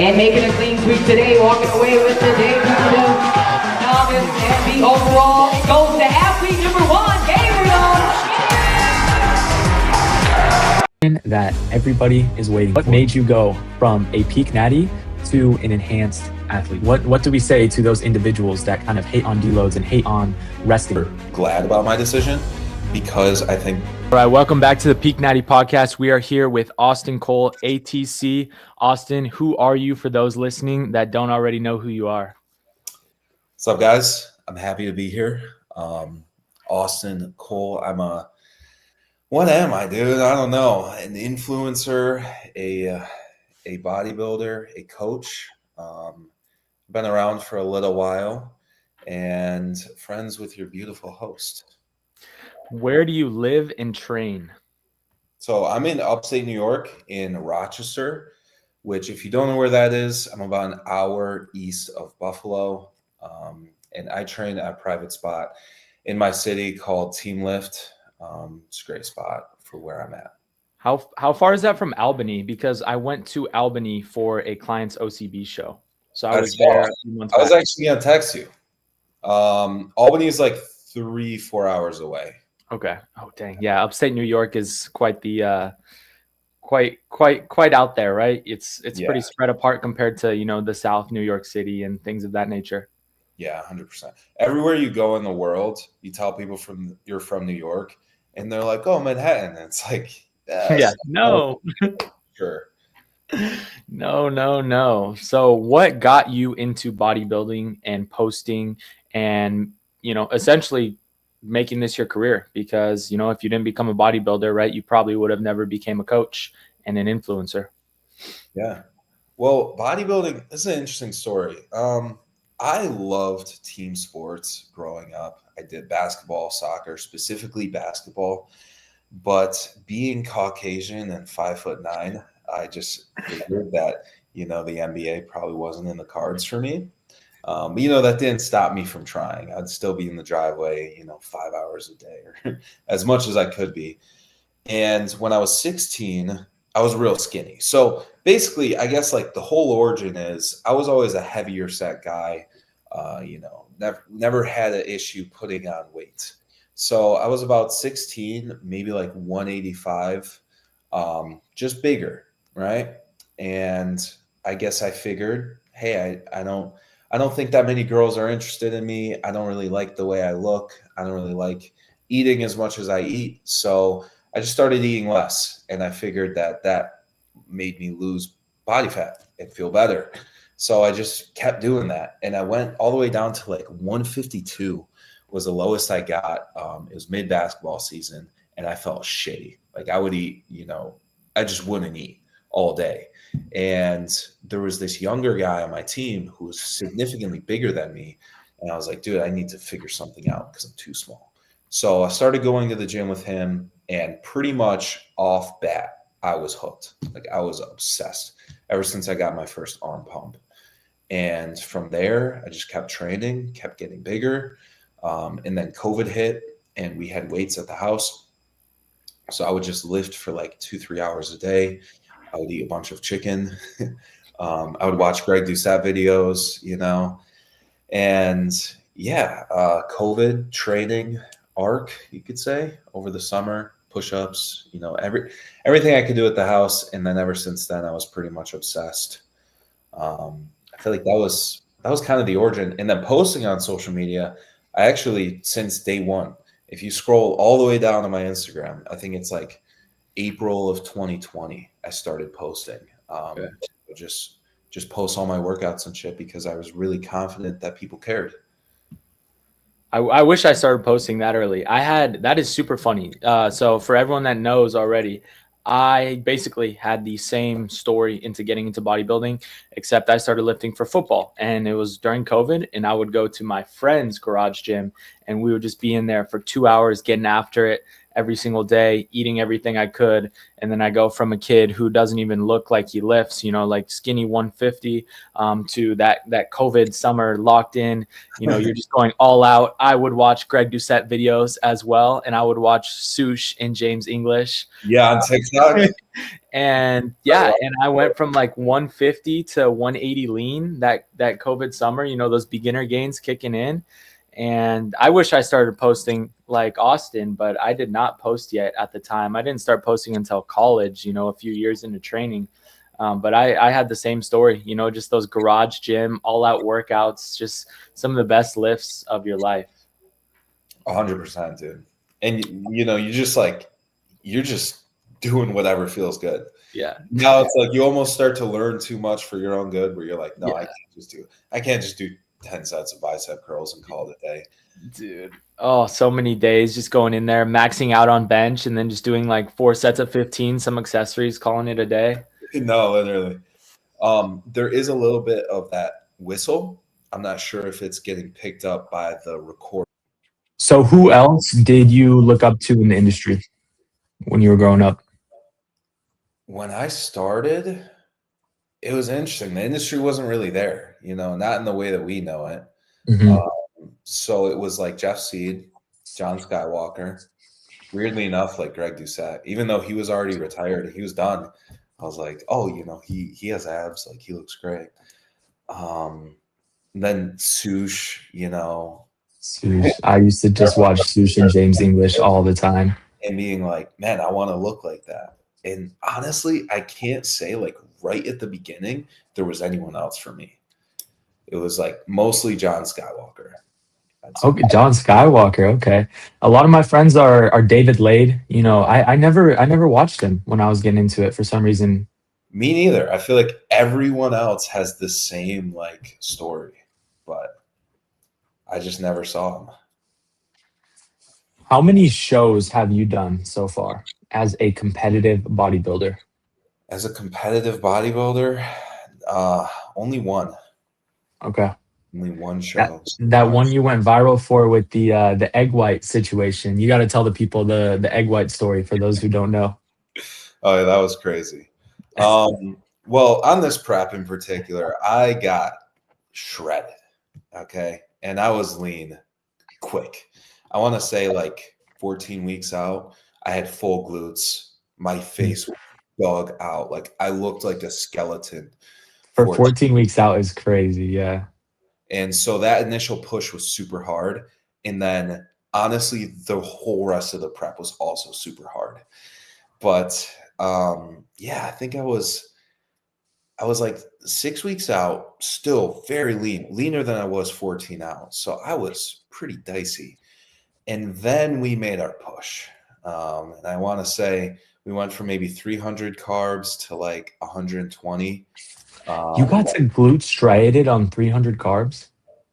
And making a clean sweep today, walking away with the debut novice and the overall. It goes to athlete number 1, Gabriel. That everybody is waiting. What made you go from a peak natty to an enhanced athlete? What do we say to those individuals that kind of hate on deloads and hate on resting? Glad about my decision because I think. All right, welcome back to the Peak Natty podcast. We are here with Austin Cole, ATC. Austin, who are you for those listening that don't already know who you are? What's up, guys? I'm happy to be here. Austin Cole. What am I, dude? I don't know. An influencer, a bodybuilder, a coach. Been around for a little while and friends with your beautiful host. Where do you live and train? So I'm in upstate New York in Rochester, which if you don't know where that is, I'm about an hour east of Buffalo. And I train at a private spot in my city called Team Lift. It's a great spot for where I'm at. How far is that from Albany? Because I went to Albany for a client's OCB show. So I was there a few months back. I was actually going to text you. Albany is like 3-4 hours away. Okay. Oh, dang. Yeah. Upstate New York is quite the, quite out there, right? It's pretty spread apart compared to, the South, New York City and things of that nature. Yeah, 100%. Everywhere you go in the world, you tell people you're from New York and they're like, oh, Manhattan. And it's like, no. Sure. No. So what got you into bodybuilding and posting and, essentially making this your career? Because, if you didn't become a bodybuilder, right, you probably would have never became a coach and an influencer. Yeah. Well, bodybuilding, this is an interesting story. I loved team sports growing up. I did basketball, soccer, specifically basketball, but being Caucasian and 5'9", I just figured that, the NBA probably wasn't in the cards for me. But, that didn't stop me from trying. I'd still be in the driveway, 5 hours a day or as much as I could be. And when I was 16, I was real skinny. So basically, I guess like the whole origin is I was always a heavier set guy, never had an issue putting on weight. So I was about 16, maybe like 185, just bigger, right? And I guess I figured, hey, I don't think that many girls are interested in me. I don't really like the way I look. I don't really like eating as much as I eat. So I just started eating less. And I figured that made me lose body fat and feel better. So I just kept doing that. And I went all the way down to like 152 was the lowest I got. It was mid-basketball season. And I felt shitty. Like I would eat, I just wouldn't eat all day. And there was this younger guy on my team who was significantly bigger than me. And I was like, dude, I need to figure something out because I'm too small. So I started going to the gym with him, and pretty much off bat, I was hooked. Like I was obsessed ever since I got my first arm pump. And from there, I just kept training, kept getting bigger. And then COVID hit and we had weights at the house. So I would just lift for like 2-3 hours a day. I would eat a bunch of chicken. I would watch Greg Doucette videos, and COVID training arc, you could say, over the summer, push-ups, everything I could do at the house. And then ever since then, I was pretty much obsessed. I feel like that was kind of the origin. And then posting on social media, I actually, since day one, if you scroll all the way down to my Instagram, I think it's like April of 2020, I started posting. Just post all my workouts and shit because I was really confident that people cared. I wish I started posting that early. That is super funny. So for everyone that knows already, I basically had the same story into getting into bodybuilding, except I started lifting for football, and it was during COVID, and I would go to my friend's garage gym and we would just be in there for 2 hours getting after it every single day, eating everything I could. And then I go from a kid who doesn't even look like he lifts, like skinny 150, to that COVID summer locked in, you're just going all out. I would watch Greg Doucette videos as well. And I would watch Sush and James English. Yeah, on TikTok. And yeah, and I went from like 150 to 180 lean that COVID summer, you know, those beginner gains kicking in. And I wish I started posting like Austin, but I did not post yet at the time. I didn't start posting until college, you know, a few years into training. But I had the same story, you know, just those garage gym, all out workouts, just some of the best lifts of your life. 100%, dude. And you know, you're just doing whatever feels good. Yeah. Now it's like you almost start to learn too much for your own good, where you're like, no, Yeah. I can't just do 10 sets of bicep curls and call it a day. Dude. Oh, so many days just going in there, maxing out on bench, and then just doing like 4 sets of 15, some accessories, calling it a day. No, literally. There is a little bit of that whistle. I'm not sure if it's getting picked up by the record. So who else did you look up to in the industry when you were growing up? When I started, it was interesting. The industry wasn't really there, you know, not in the way that we know it. So it was like Jeff Seed, John Skywalker. Weirdly enough, like Greg Doucette, even though he was already retired and he was done, I was like, oh, you know, he has abs, like he looks great. Then Sush, you know. Sush. I used to just watch Sush and James English all the time. And being like, man, I want to look like that. And honestly, I can't say like right at the beginning there was anyone else for me. It was like mostly John Skywalker. Okay, John Skywalker. Okay, a lot of my friends are David Lade. You know, I never watched him when I was getting into it for some reason. Me neither. I feel like everyone else has the same like story, but I just never saw him. How many shows have you done so far as a competitive bodybuilder? As a competitive bodybuilder, only one. Okay. Only one show. That one you went viral for with the egg white situation. You got to tell the people the egg white story for those who don't know. Oh, yeah, that was crazy. Well, on this prep in particular, I got shredded. Okay. And I was lean quick. I want to say like 14 weeks out, I had full glutes. My face was dug out. Like I looked like a skeleton. For 14 weeks out is crazy. Yeah. And so that initial push was super hard. And then honestly, the whole rest of the prep was also super hard. But yeah, I think I was like 6 weeks out, still very lean, leaner than I was 14 out. So I was pretty dicey. And then we made our push. And I want to say we went from maybe 300 carbs to like 120. You got to glute striated on 300 carbs?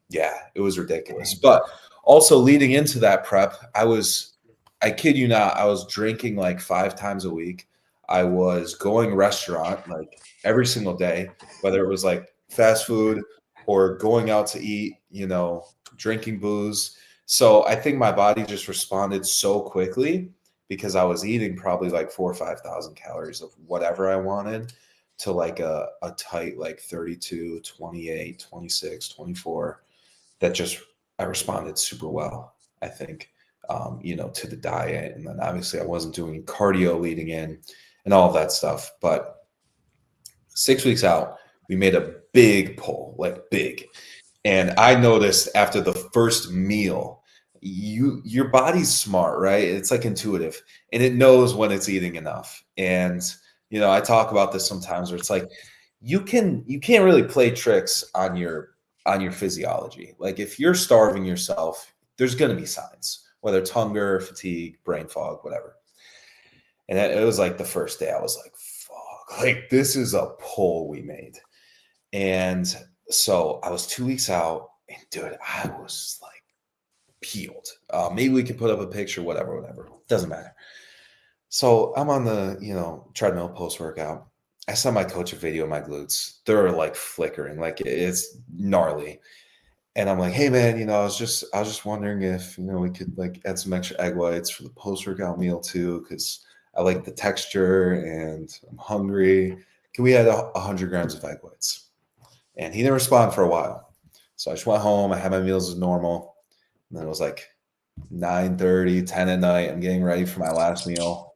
Yeah, it was ridiculous. But also leading into that prep, I kid you not, I was drinking like 5 times a week. I was going restaurant like every single day, whether it was like fast food or going out to eat, you know, drinking booze. So I think my body just responded so quickly because I was eating probably like 4,000 or 5,000 calories of whatever I wanted to like a tight like 32, 28, 26, 24 that just I responded super well, I think, you know, to the diet. And then obviously I wasn't doing cardio leading in and all of that stuff. But 6 weeks out, we made a big pull, like big. And I noticed after the first meal, your body's smart, right? It's like intuitive and it knows when it's eating enough. And, you know, I talk about this sometimes where it's like, you can't really play tricks on your physiology. Like if you're starving yourself, there's going to be signs, whether it's hunger, fatigue, brain fog, whatever. And it was like the first day I was like, fuck, like this is a pull we made. And so I was 2 weeks out and dude, I was like peeled. Maybe we could put up a picture, whatever. Doesn't matter. So I'm on the, you know, treadmill post-workout. I saw my coach a video of my glutes. They're like flickering, like it's gnarly. And I'm like, hey man, you know, I was just wondering if, you know, we could like add some extra egg whites for the post-workout meal too, because I like the texture and I'm hungry. Can we add 100 grams of egg whites? And he didn't respond for a while. So I just went home. I had my meals as normal. And then it was like 9:30, 10 at night. I'm getting ready for my last meal.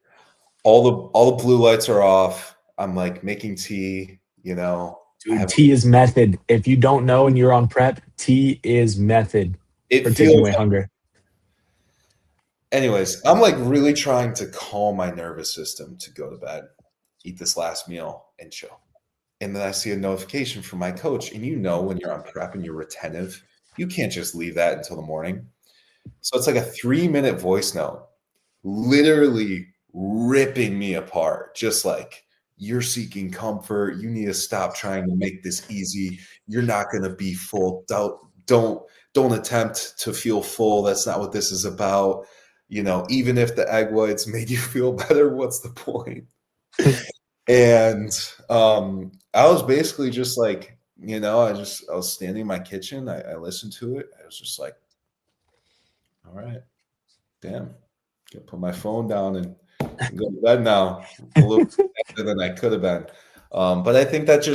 all the blue lights are off. I'm like making tea, you know. Dude, tea is method. If you don't know and you're on prep, tea is method It for taking feels away hunger. anyways, I'm like really trying to calm my nervous system to go to bed, eat this last meal, and chill. And then I see a notification from my coach. And you know, when you're on prep and you're retentive, you can't just leave that until the morning. So it's like a 3-minute voice note, literally ripping me apart. Just like, you're seeking comfort. You need to stop trying to make this easy. You're not going to be full. Don't attempt to feel full. That's not what this is about. You know, even if the egg whites made you feel better, what's the point? And I was basically just like, you know, I was standing in my kitchen. I listened to it. I was just like, all right, damn, gonna put my phone down and go to bed now. A little better than I could have been. But I think that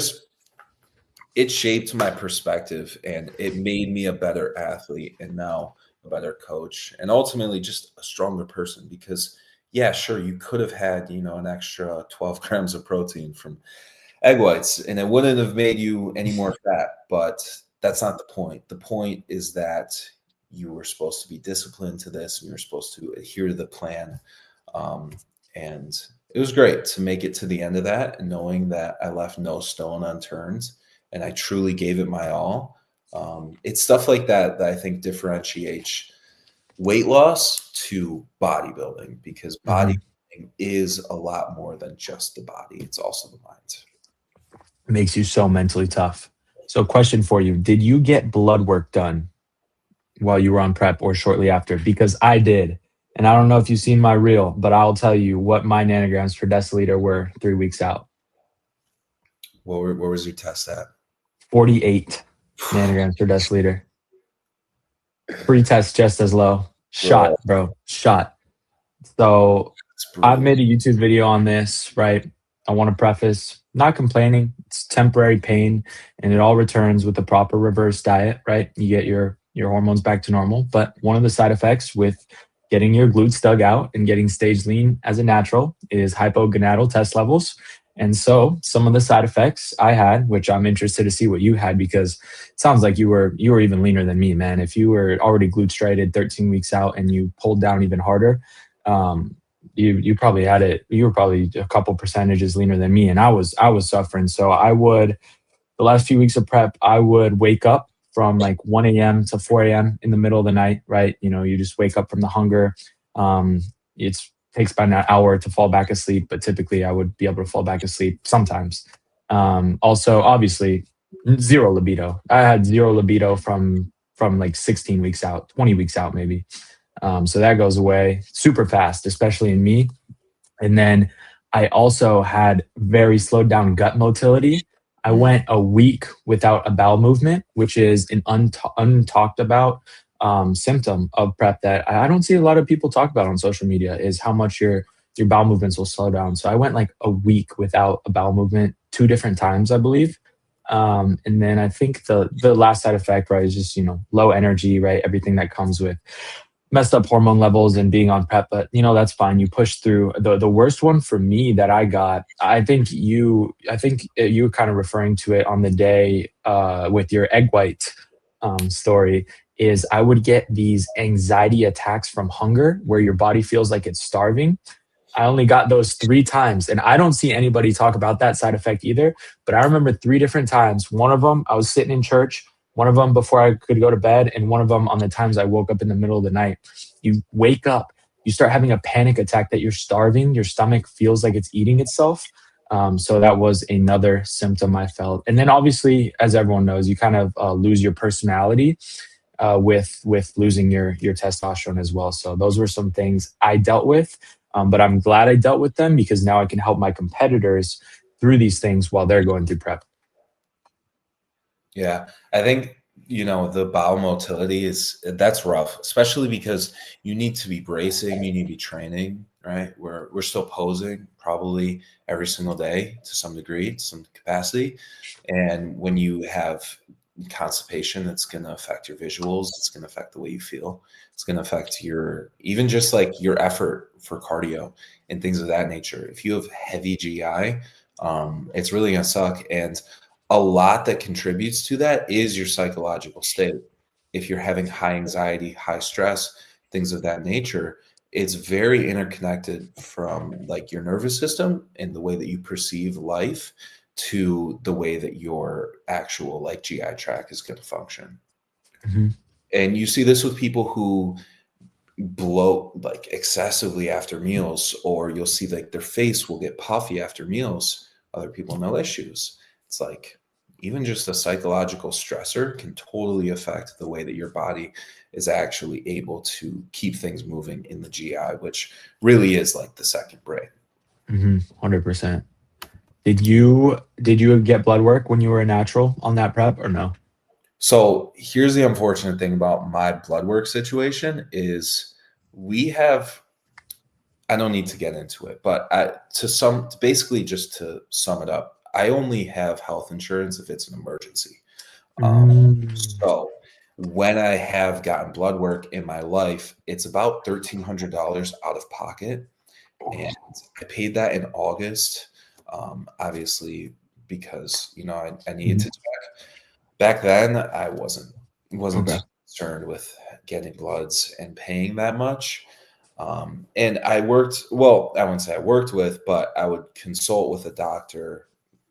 it shaped my perspective, and it made me a better athlete, and now a better coach, and ultimately just a stronger person. Because yeah, sure, you could have had, you know, an extra 12 grams of protein from egg whites, and it wouldn't have made you any more fat, but that's not the point. The point is that you were supposed to be disciplined to this, and you were supposed to adhere to the plan. And it was great to make it to the end of that, and knowing that I left no stone unturned and I truly gave it my all. It's stuff like that that I think differentiates weight loss to bodybuilding, because bodybuilding is a lot more than just the body. It's also the mind. Makes you so mentally tough. So question for you. Did you get blood work done while you were on prep or shortly after? Because I did. And I don't know if you've seen my reel, but I'll tell you what my nanograms per deciliter were 3 weeks out. Where was your test at? 48 nanograms per deciliter. Pre-test just as low. Shot, bro. Shot. So I've made a YouTube video on this, right? I want to preface, not complaining. It's temporary pain, and it all returns with the proper reverse diet, right? You get your hormones back to normal. But one of the side effects with getting your glutes dug out and getting stage lean as a natural is hypogonadal test levels. And so some of the side effects I had, which I'm interested to see what you had, because it sounds like you were even leaner than me, man. If you were already glute striated 13 weeks out and you pulled down even harder, you probably had it. You were probably a couple percentages leaner than me, and I was suffering. So the last few weeks of prep, I would wake up from like 1 a.m. to 4 a.m. in the middle of the night, right? You know, you just wake up from the hunger. It takes about an hour to fall back asleep, but typically I would be able to fall back asleep sometimes. Also, obviously, zero libido. I had zero libido from like 16 weeks out, 20 weeks out maybe. So that goes away super fast, especially in me. And then I also had very slowed down gut motility. I went a week without a bowel movement, which is an untalked about symptom of prep that I don't see a lot of people talk about on social media, is how much your bowel movements will slow down. So I went like a week without a bowel movement 2 different times, I believe. And then I think the last side effect, right, is just, you know, low energy, right? Everything that comes with messed up hormone levels and being on prep, but you know, that's fine. You push through. The worst one for me that I got, I think you were kind of referring to it on the day with your egg white story, is I would get these anxiety attacks from hunger where your body feels like it's starving. I only got those 3 times, and I don't see anybody talk about that side effect either, but I remember 3 different times. One of them, I was sitting in church, one of them before I could go to bed, and one of them on the times I woke up in the middle of the night. You wake up, you start having a panic attack that you're starving, your stomach feels like it's eating itself. So that was another symptom I felt. And then obviously, as everyone knows, you kind of lose your personality with losing your testosterone as well. So those were some things I dealt with, but I'm glad I dealt with them, because now I can help my competitors through these things while they're going through prep. Yeah, I think, you know, the bowel motility that's rough, especially because you need to be bracing, you need to be training, right? We're still posing probably every single day to some degree, to some capacity. And when you have constipation. It's going to affect your visuals. It's going to affect the way you feel. It's going to affect your, even just like your effort for cardio and things of that nature. If you have heavy GI, it's really going to suck. And a lot that contributes to that is your psychological state. If you're having high anxiety, high stress, things of that nature, it's very interconnected from like your nervous system and the way that you perceive life to the way that your actual like GI tract is going to function. Mm-hmm. And you see this with people who bloat like excessively after meals, or you'll see like their face will get puffy after meals. Other people, no issues. It's like even just a psychological stressor can totally affect the way that your body is actually able to keep things moving in the GI, which really is like the second brain. 100%. Did you get blood work when you were a natural on that prep or no? So here's the unfortunate thing about my blood work situation is we have, I don't need to get into it, but basically just to sum it up, I only have health insurance if it's an emergency. So when I have gotten blood work in my life, it's about $1,300 out of pocket. And I paid that in August, obviously, because, you know, I needed to check. Back then, I wasn't Okay. concerned with getting bloods and paying that much. And I worked, well, I wouldn't say I worked with, but I would consult with a doctor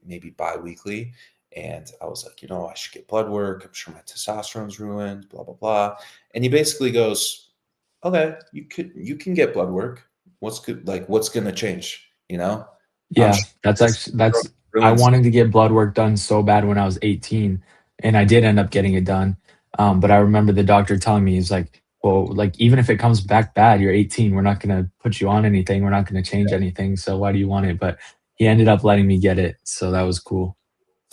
maybe bi-weekly. And I was like, you know, I should get blood work. I'm sure my testosterone's ruined, blah, blah, blah. And he basically goes, okay, you can get blood work. What's good? Like, what's going to change? You know? Yeah, sure that's I ruins- wanted to get blood work done so bad when I was 18, and I did end up getting it done. But I remember the doctor telling me, he's like, well, like even if it comes back bad, you're 18. We're not going to put you on anything. We're not going to change anything. So why do you want it? But he ended up letting me get it. So that was cool.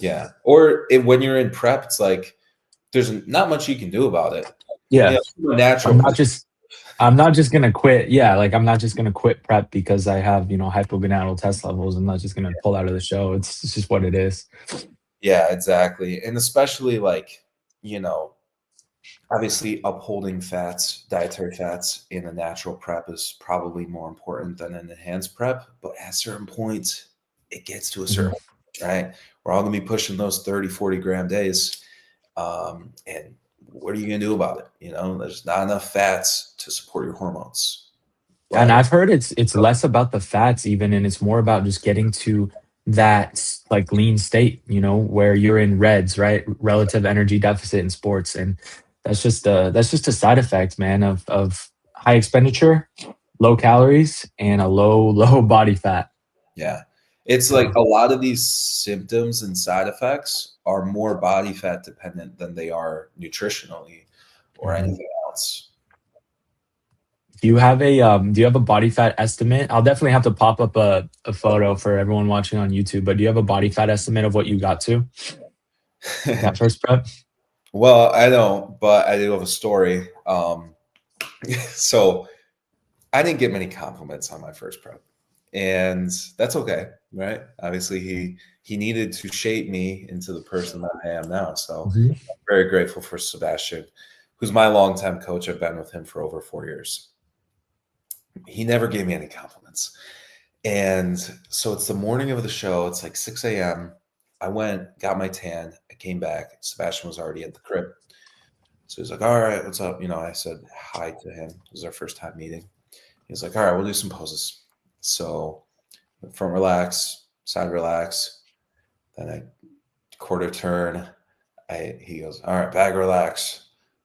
Yeah. Or when you're in prep, it's like there's not much you can do about it. Yeah. You know, natural. I'm not just going to quit. Yeah. Like I'm not just going to quit prep because I have, you know, hypogonadal test levels. I'm not just going to pull out of the show. It's just what it is. Yeah, exactly. And especially like, you know, obviously upholding fats, dietary fats in a natural prep is probably more important than an enhanced prep. But at certain points, it gets to a certain point, right? We're all going to be pushing those 30, 40 gram days. And what are you going to do about it? You know, there's not enough fats to support your hormones. And I've heard it's less about the fats even, and it's more about just getting to that like lean state, you know, where you're in reds, right? Relative energy deficit in sports. And that's just a side effect, man, of high expenditure, low calories, and a low body fat. Yeah. It's like a lot of these symptoms and side effects are more body fat dependent than they are nutritionally or anything else. Do you have a body fat estimate? I'll definitely have to pop up a photo for everyone watching on YouTube, but do you have a body fat estimate of what you got to that first prep? Well, I don't, but I do have a story. So I didn't get many compliments on my first prep, and that's okay, right? Obviously, he needed to shape me into the person that I am now. So I'm very grateful for Sebastian, who's my longtime coach. I've been with him for over 4 years. He never gave me any compliments. And so it's the morning of the show. It's like 6 a.m. I went, got my tan. I came back. Sebastian was already at the crib. So he's like, all right, what's up? You know, I said hi to him. It was our first time meeting. He was like, all right, we'll do some poses. So front relax, side relax. Then I quarter turn. He goes, all right, back relax.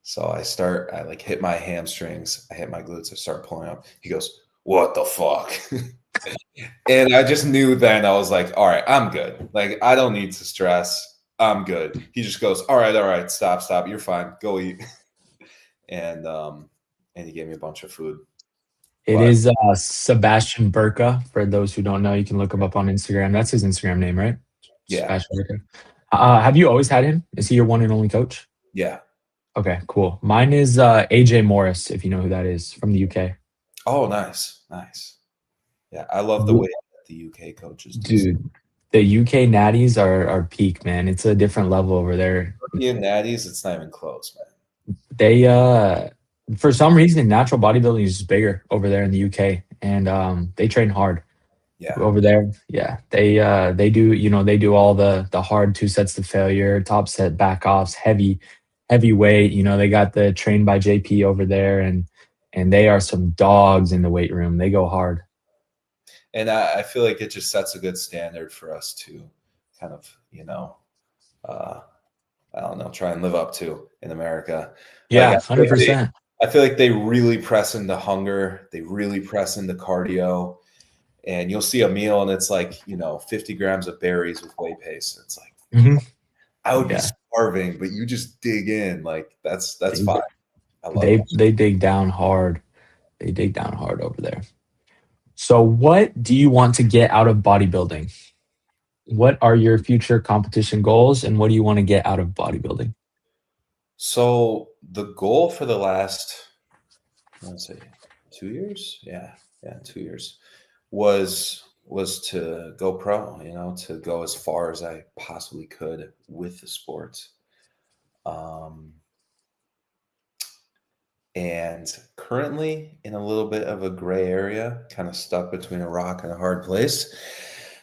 So I like hit my hamstrings. I hit my glutes. I start pulling up. He goes, what the fuck? And I just knew then, I was like, all right, I'm good. Like, I don't need to stress. I'm good. He just goes, all right, stop. You're fine. Go eat. And he gave me a bunch of food. It is Sebastian Burka. For those who don't know, you can look him up on Instagram. That's his Instagram name, right? Yeah. Sebastian Burka. Have you always had him? Is he your one and only coach? Yeah. Okay, cool. Mine is AJ Morris, if you know who that is, from the UK. Oh, nice. Yeah, I love the way that the UK coaches do. Dude, the UK natties are peak, man. It's a different level over there. European natties, it's not even close, man. They for some reason natural bodybuilding is just bigger over there in the UK, and they train hard. Yeah. Over there. Yeah. They do, they do all the hard 2 sets to failure, top set back offs, heavy weight. They got the trained by JP over there, and they are some dogs in the weight room. They go hard. And I feel like it just sets a good standard for us to kind of, I don't know, try and live up to in America. Yeah, like, 100%. I feel like they really press into hunger. They really press into cardio. And you'll see a meal and it's like, 50 grams of berries with whey paste. It's like, I would be starving, but you just dig in. Like that's fine. I love it. They dig down hard. They dig down hard over there. So what do you want to get out of bodybuilding? What are your future competition goals and what do you want to get out of bodybuilding? So the goal for the last, I want to say 2 years. Yeah, 2 years was to go pro, to go as far as I possibly could with the sport. And currently in a little bit of a gray area, kind of stuck between a rock and a hard place,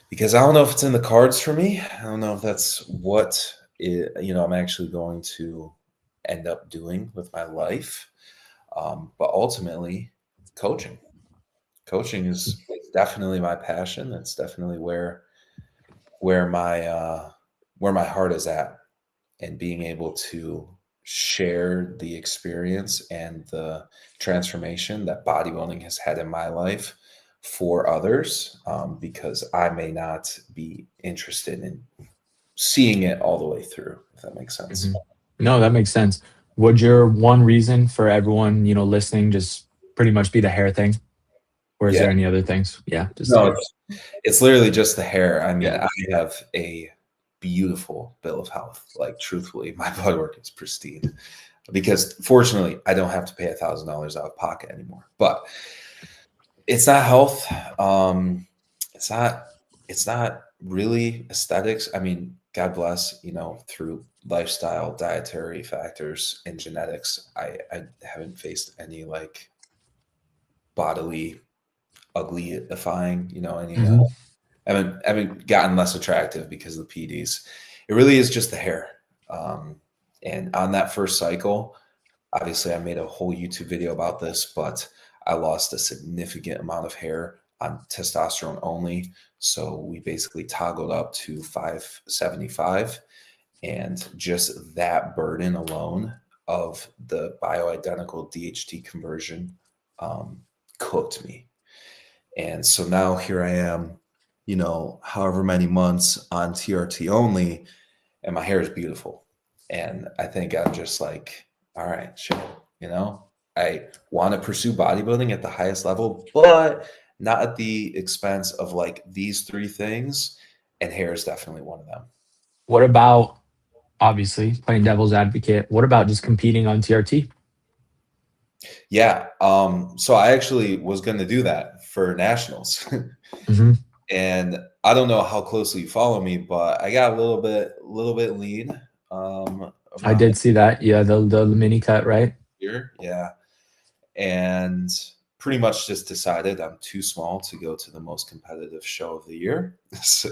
because I don't know if it's in the cards for me. I don't know if that's what I'm actually going to end up doing with my life. But ultimately, coaching is definitely my passion. That's definitely where my heart is at, and being able to share the experience and the transformation that bodybuilding has had in my life for others, because I may not be interested in seeing it all the way through, if that makes sense. No, that makes sense. Would your one reason for everyone, listening just pretty much be the hair thing? Or is there any other things? Yeah. No, it's literally just the hair. I mean, I have a beautiful bill of health. Like, truthfully, my blood work is pristine because fortunately I don't have to pay $1,000 out of pocket anymore. But it's not health. It's not really aesthetics. I mean, God bless, through lifestyle, dietary factors, and genetics, I haven't faced any like bodily ugly-ifying, I haven't gotten less attractive because of the PDs. It really is just the hair. And on that first cycle, obviously I made a whole YouTube video about this, but I lost a significant amount of hair on testosterone only. So we basically toggled up to 575, and just that burden alone of the bioidentical DHT conversion cooked me. And so now here I am, however many months on TRT only, and my hair is beautiful. And I think I'm just like, all right, shit, I want to pursue bodybuilding at the highest level, but not at the expense of like these 3 things. And hair is definitely one of them. What about, obviously, playing devil's advocate, what about just competing on TRT? Yeah. So I actually was going to do that for nationals. And I don't know how closely you follow me, but I got a little bit lean. I did see that. Yeah. The mini cut, right? Here. Yeah. And pretty much just decided I'm too small to go to the most competitive show of the year.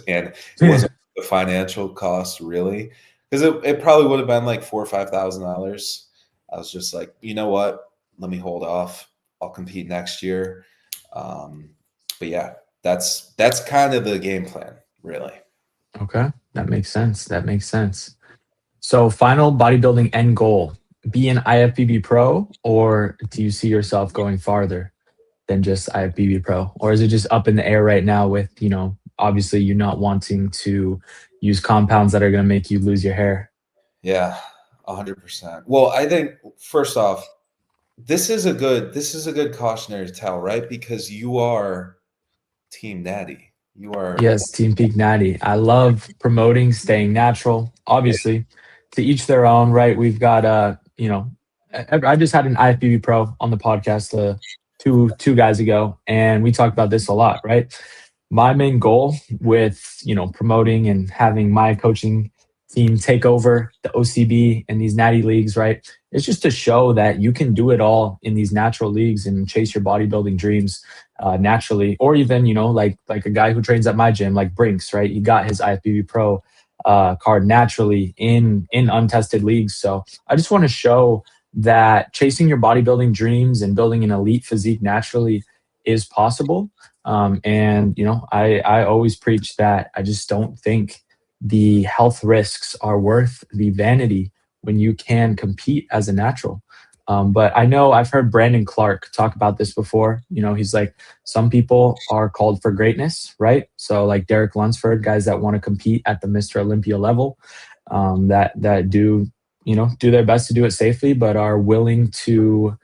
And it wasn't the financial cost really, because it probably would have been like $4,000 or $5,000. I was just like, you know what? Let me hold off. I'll compete next year. But yeah, that's kind of the game plan, really. Okay. That makes sense. So final bodybuilding end goal, be an IFBB pro, or do you see yourself going farther than just IFBB pro? Or is it just up in the air right now with, obviously you not wanting to use compounds that are going to make you lose your hair? Yeah, 100%. Well, I think first off, this is a good cautionary tale, right? Because you are Team Natty. You are. Yes, Team Peak Natty. I love promoting staying natural. Obviously, to each their own, right? We've got I just had an IFBB pro on the podcast two guys ago, and we talked about this a lot, right? My main goal with promoting and having my coaching team take over the OCB and these natty leagues, right? It's just to show that you can do it all in these natural leagues and chase your bodybuilding dreams naturally, or even, you know, like a guy who trains at my gym, like Brinks, right? He got his IFBB Pro card naturally in untested leagues. So I just want to show that chasing your bodybuilding dreams and building an elite physique naturally is possible. And you know, I always preach that I just don't think the health risks are worth the vanity when you can compete as a natural. But I know I've heard Brandon Clark talk about this before. You know, he's like, some people are called for greatness, right? So like Derek Lunsford, guys that want to compete at the Mr. Olympia level, that do, you know, do their best to do it safely, but are willing to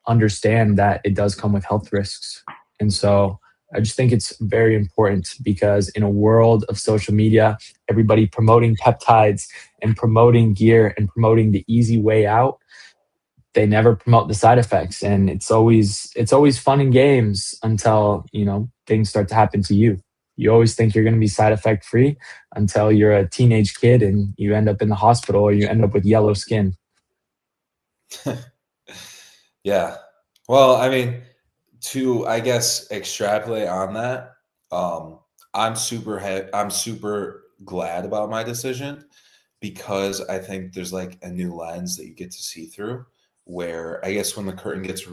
understand that it does come with health risks. And so I just think it's very important, because in a world of social media, everybody promoting peptides and promoting gear and promoting the easy way out, they never promote the side effects. And it's always fun and games until, you know, things start to happen to you. You always think you're going to be side effect free until you're a teenage kid and you end up in the hospital, or you end up with yellow skin. Yeah. Well, I mean, to, I guess, extrapolate on that, I'm super glad about my decision, because I think there's like a new lens that you get to see through, where I guess when the curtain gets,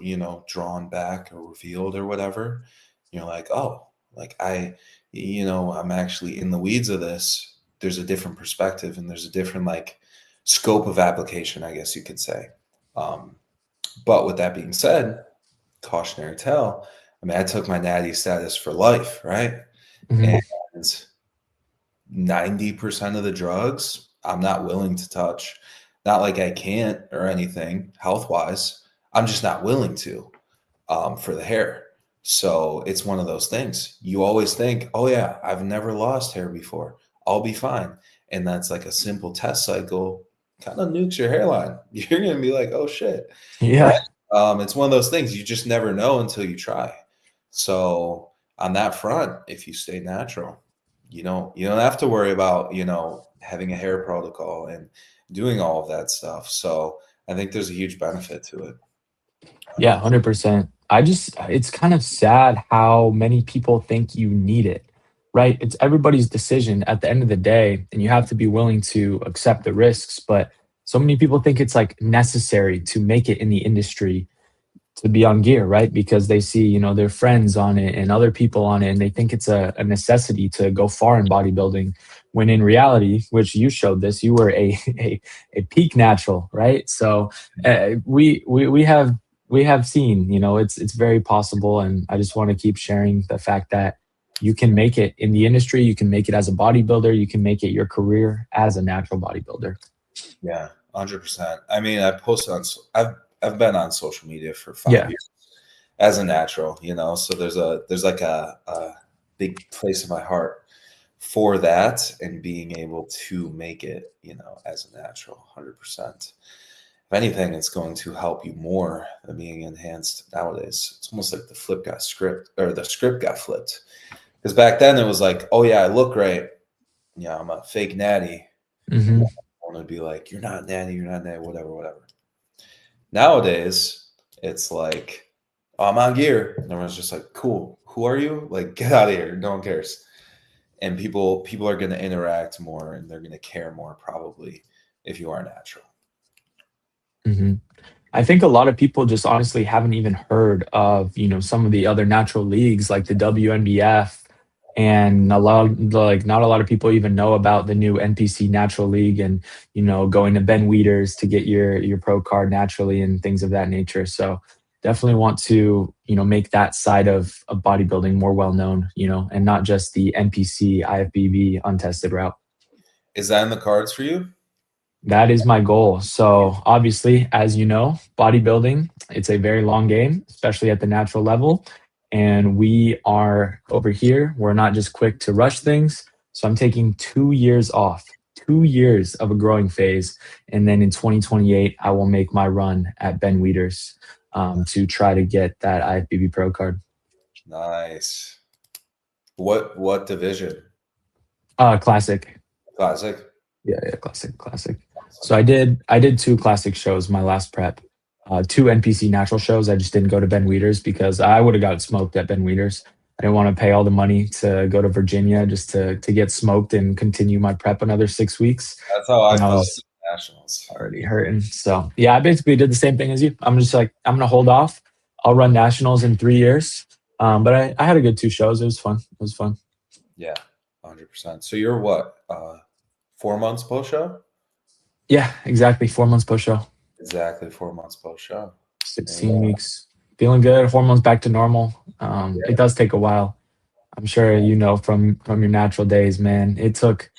you know, drawn back or revealed or whatever, you're like, oh, like you know, I'm actually in the weeds of this. There's a different perspective, and there's a different like scope of application, I guess you could say. But with that being said, cautionary tale. I mean, I took my natty status for life, right? Mhm. And 90% of the drugs I'm not willing to touch. Not like I can't or anything health wise. I'm just not willing to, for the hair. So it's one of those things. You always think, oh yeah, I've never lost hair before, I'll be fine. And that's like a simple test cycle, kind of nukes your hairline. You're going to be like, oh shit. Yeah. Right? It's one of those things you just never know until you try. So on that front, if you stay natural, you don't have to worry about, you know, having a hair protocol and doing all of that stuff. So I think there's a huge benefit to it. Yeah, 100%. It's kind of sad how many people think you need it, right? It's everybody's decision at the end of the day, and you have to be willing to accept the risks. But so many people think it's like necessary to make it in the industry to be on gear, right? Because they see, you know, their friends on it and other people on it, and they think it's a necessity to go far in bodybuilding. When in reality, which you showed this, you were a peak natural, right? So we have seen, you know, it's very possible, and I just want to keep sharing the fact that you can make it in the industry, you can make it as a bodybuilder, you can make it your career as a natural bodybuilder. Yeah, 100%. I mean, I've been on social media for 5 years as a natural, you know, so there's like a big place in my heart for that, and being able to make it, you know, as a natural, 100%. If anything, it's going to help you more than being enhanced nowadays. It's almost like the script got flipped. Because back then it was like, oh yeah, I look great. Yeah, I'm a fake natty. Mm-hmm. I want to be like, you're not natty, whatever. Nowadays, it's like, oh, I'm on gear. And everyone's just like, cool. Who are you? Like, get out of here. No one cares. And people are going to interact more, and they're going to care more probably if you are natural. Mm-hmm. I think a lot of people just honestly haven't even heard of, you know, some of the other natural leagues like the WNBF, and not a lot of people even know about the new NPC Natural League, and, you know, going to Ben Wieters to get your pro card naturally and things of that nature. So definitely want to, you know, make that side of bodybuilding more well known, you know, and not just the NPC IFBB untested route. Is that in the cards for you? That is my goal. So obviously, as you know, bodybuilding, it's a very long game, especially at the natural level. And we are over here. We're not just quick to rush things. So I'm taking 2 years off, 2 years of a growing phase. And then in 2028, I will make my run at Ben Wieters to try to get that IFBB Pro card. Nice. What division? Classic. Classic. Yeah, classic. So I did 2 classic shows my last prep. 2 NPC natural shows. I just didn't go to Ben Weeder's because I would have got smoked at Ben Weeder's. I didn't want to pay all the money to go to Virginia just to get smoked and continue my prep another 6 weeks. That's how I And I felt was at nationals. already hurting. So yeah, I basically did the same thing as you. I'm just like, I'm gonna hold off. I'll run nationals in 3 years. But I had a good 2 shows. It was fun. Yeah, 100%. So you're what? 4 months post show? Yeah, exactly. 4 months post show. Exactly 4 months post show. 16 weeks. Feeling good. Hormones back to normal. It does take a while. I'm sure you know from your natural days, man. It took.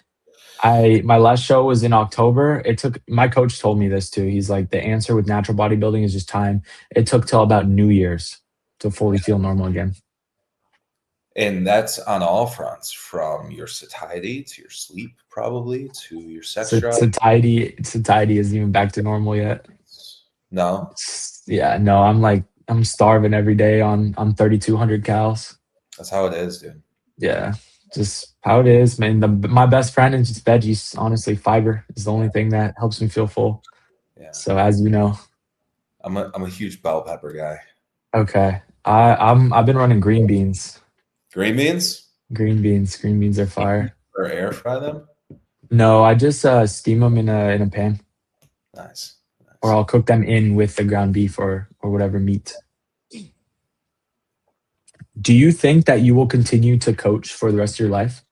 My last show was in October. It took. My coach told me this too. He's like, the answer with natural bodybuilding is just time. It took till about New Year's to fully feel normal again. And that's on all fronts, from your satiety to your sleep, probably, to your sex drive. Satiety isn't even back to normal yet. No. Yeah, no. I'm starving every day on 3,200 calories. That's how it is, dude. Yeah, just how it is, man. My best friend is just veggies. Honestly, fiber is the only thing that helps me feel full. Yeah. So as you know, I'm a huge bell pepper guy. Okay, I've been running green beans. Green beans? Green beans are fire. Or air fry them? No, I just steam them in a pan, Nice. or I'll cook them in with the ground beef or whatever meat. Do you think that you will continue to coach for the rest of your life?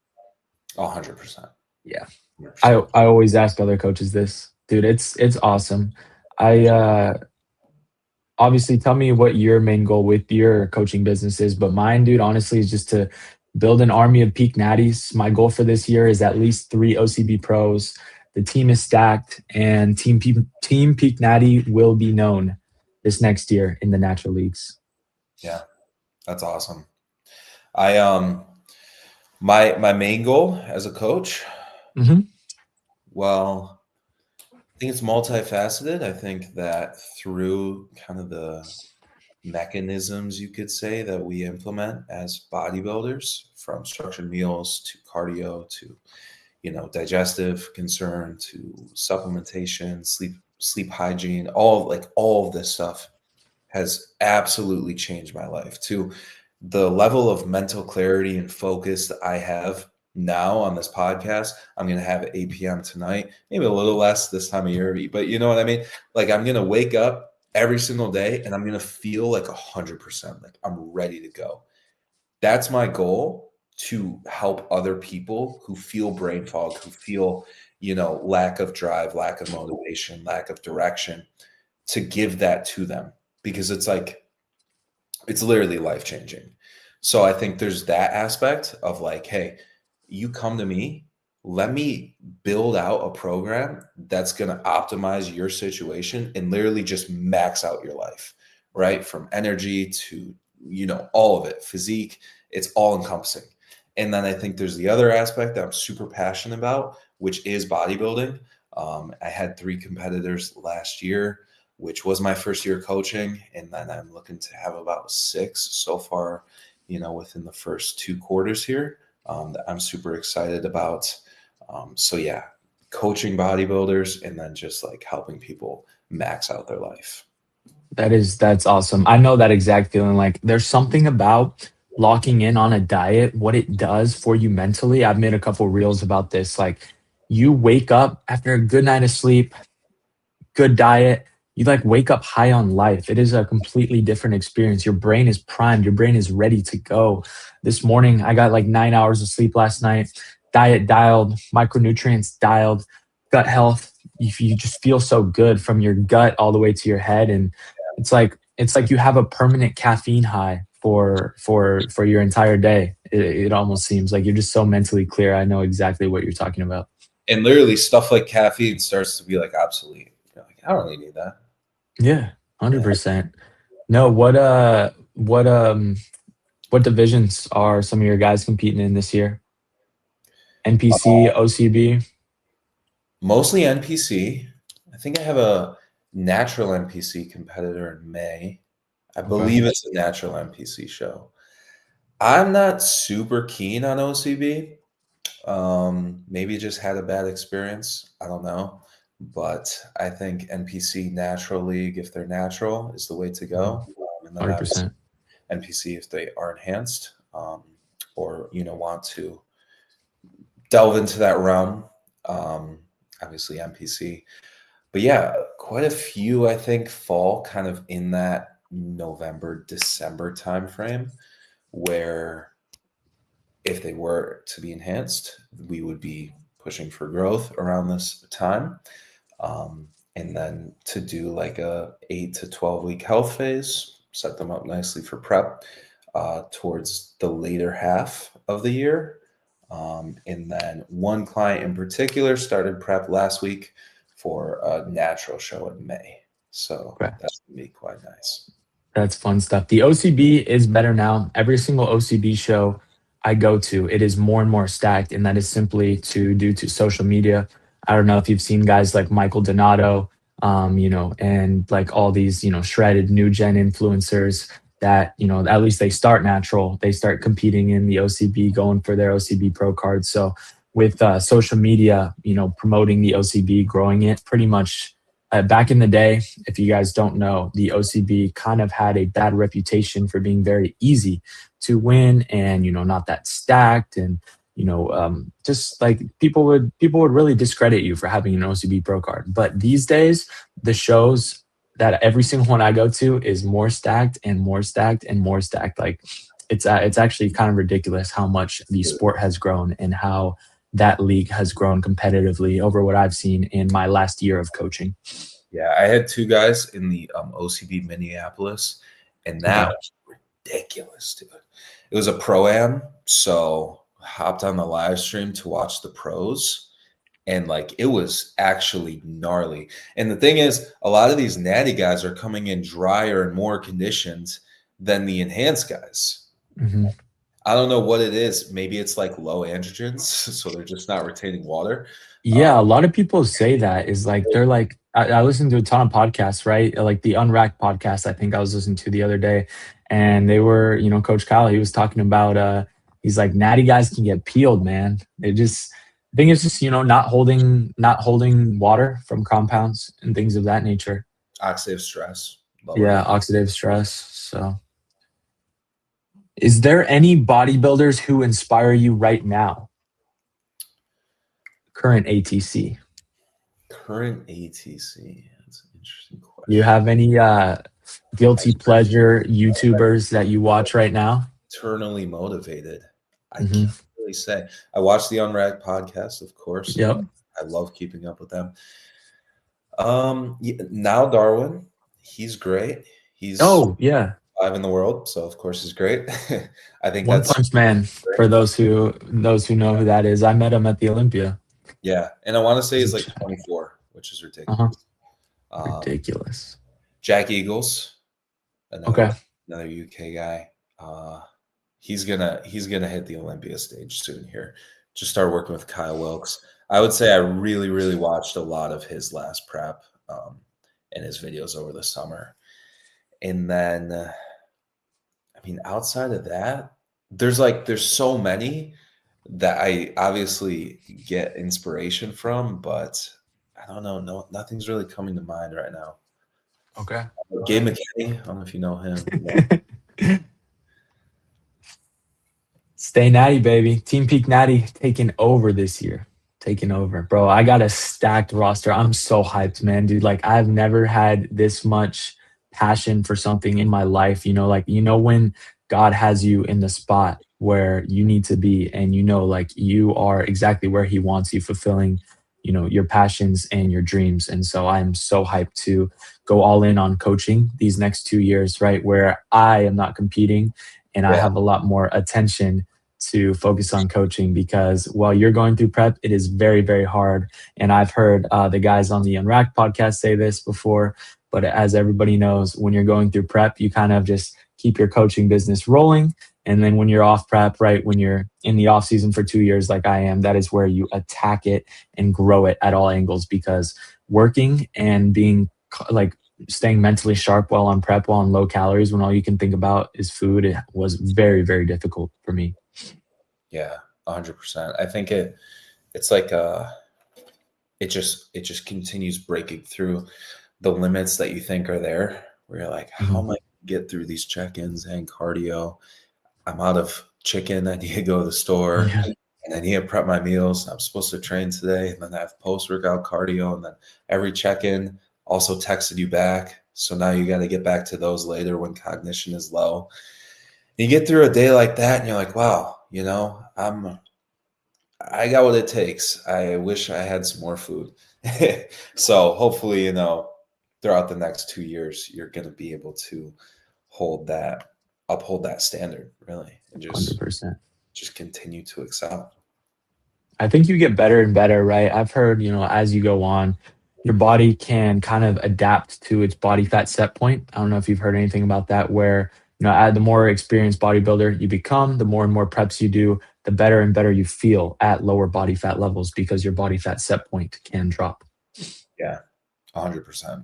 100%. Yeah. 100%. I always ask other coaches this. Dude, it's awesome. I obviously tell me what your main goal with your coaching business is, but mine, dude, honestly, is just to build an army of peak natties. My goal for this year is at least 3 OCB pros. The team is stacked, and Team Peak Natty will be known this next year in the natural leagues. Yeah, that's awesome. My main goal as a coach, well, I think it's multifaceted. I think that through kind of the mechanisms, you could say, that we implement as bodybuilders, from structured meals to cardio to, digestive concern to supplementation, sleep hygiene, all of this stuff has absolutely changed my life, to the level of mental clarity and focus that I have now on this podcast. I'm going to have at 8 p.m. tonight, maybe a little less this time of year, but you know what I mean? Like, I'm going to wake up every single day and I'm going to feel like 100%, like I'm ready to go. That's my goal, to help other people who feel brain fog, who feel, lack of drive, lack of motivation, lack of direction, to give that to them, because it's literally life-changing. So I think there's that aspect of like, hey, you come to me, let me build out a program that's going to optimize your situation and literally just max out your life, right? From energy to, all of it, physique, it's all encompassing. And then I think there's the other aspect that I'm super passionate about, which is bodybuilding. I had 3 competitors last year, which was my first year coaching. And then I'm looking to have about 6 so far, within the first 2 quarters here, that I'm super excited about. So yeah, coaching bodybuilders and then just like helping people max out their life. That's awesome. I know that exact feeling. Like, there's something about locking in on a diet, what it does for you mentally. I've made a couple reels about this. Like, you wake up after a good night of sleep, good diet, you like wake up high on life. It is a completely different experience. Your brain is primed. Your brain is ready to go. This morning, I got like 9 hours of sleep last night. Diet dialed, micronutrients dialed, gut health. You just feel so good from your gut all the way to your head. And it's like you have a permanent caffeine high for your entire day. It almost seems like you're just so mentally clear. I know exactly what you're talking about. And literally stuff like caffeine starts to be like obsolete. You're like, I don't really need that. Yeah, 100%. No, what divisions are some of your guys competing in this year? NPC, OCB? Mostly NPC. I think I have a natural NPC competitor in May. I believe it's a natural NPC show. I'm not super keen on OCB. Maybe just had a bad experience. I don't know. But I think NPC Natural League, if they're natural, is the way to go. And then 100%. NPC if they are enhanced, or want to delve into that realm. Obviously NPC. But yeah, quite a few I think fall kind of in that November, December timeframe, where if they were to be enhanced, we would be pushing for growth around this time. And then to do like a 8 to 12 week health phase, set them up nicely for prep towards the later half of the year. And then one client in particular started prep last week for a natural show in May. So that's going to be quite nice. That's fun stuff. The OCB is better now. Every single OCB show I go to, it is more and more stacked, and that is simply due to social media. I don't know if you've seen guys like Michael Donato, and like all these, shredded new gen influencers that, at least they start natural, they start competing in the OCB, going for their OCB pro cards. So with social media, promoting the OCB, growing it pretty much. Back in the day, if you guys don't know, the OCB kind of had a bad reputation for being very easy to win and, not that stacked. And, just like people would really discredit you for having an OCB pro card. But these days, the shows that every single one I go to is more stacked and more stacked and more stacked. Like it's actually kind of ridiculous how much the sport has grown and how that league has grown competitively over what I've seen in my last year of coaching. Yeah, I had two guys in the OCB Minneapolis, and that was ridiculous, dude. It was a pro-am, so hopped on the live stream to watch the pros, and like it was actually gnarly. And the thing is, a lot of these natty guys are coming in drier and more conditioned than the enhanced guys. Mm-hmm. I don't know what it is. Maybe it's like low androgens, so they're just not retaining water. Yeah, a lot of people say that is like they're like I listened to a ton of podcasts, right? Like the Unracked podcast, I think I was listening to the other day, and they were, Coach Kyle, he was talking about he's like natty guys can get peeled, man. I think it's just not holding water from compounds and things of that nature. Oxidative stress. Oxidative stress. So. Is there any bodybuilders who inspire you right now? Current ATC. Current ATC. That's an interesting question. You have any guilty pleasure YouTubers that you watch right now? Eternally motivated. I can't really say. I watch the Unracked podcast, of course. Yep. I love keeping up with them. Now Darwin, he's great. He's 5 in the world, so of course he's great. I think One Punch Man great. For those who know who that is. I met him at the Olympia. Yeah, and I want to say he's like 24, which is ridiculous. Ridiculous. Jack Eagles, another UK guy. He's gonna hit the Olympia stage soon here. Just started working with Kyle Wilkes. I would say I really, really watched a lot of his last prep and his videos over the summer. And then, outside of that, there's so many that I obviously get inspiration from, but I don't know. No, nothing's really coming to mind right now. Okay. Gabe McKinney, I don't know if you know him. Stay natty, baby. Team Peak Natty taking over this year. Taking over. Bro, I got a stacked roster. I'm so hyped, man, dude. Like, I've never had this much passion for something in my life. When God has you in the spot where you need to be, and you are exactly where he wants you, fulfilling your passions and your dreams. And so I'm so hyped to go all in on coaching these next 2 years, right, where I am not competing and I have a lot more attention to focus on coaching, because while you're going through prep, it is very, very hard. And I've heard the guys on the Unracked podcast say this before, but as everybody knows, when you're going through prep, you kind of just keep your coaching business rolling. And then when you're off prep, right, when you're in the off season for 2 years, like I am, that is where you attack it and grow it at all angles, because working and being like staying mentally sharp while on prep, while on low calories, when all you can think about is food, it was very, very difficult for me. Yeah. 100%. I think it's like it just continues breaking through the limits that you think are there, where you're like, how am I gonna get through these check-ins and cardio? I'm out of chicken. I need to go to the store. Yeah. And I need to prep my meals. I'm supposed to train today, and then I have post-workout cardio, and then every check-in also texted you back. So now you got to get back to those later when cognition is low. You get through a day like that, and you're like, wow, I got what it takes. I wish I had some more food. So hopefully, throughout the next 2 years, you're going to be able to uphold that standard, really, and 100%. just continue to excel. I think you get better and better, right? I've heard, as you go on, your body can kind of adapt to its body fat set point. I don't know if you've heard anything about that, where, the more experienced bodybuilder you become, the more and more preps you do, the better and better you feel at lower body fat levels because your body fat set point can drop. Yeah, 100%.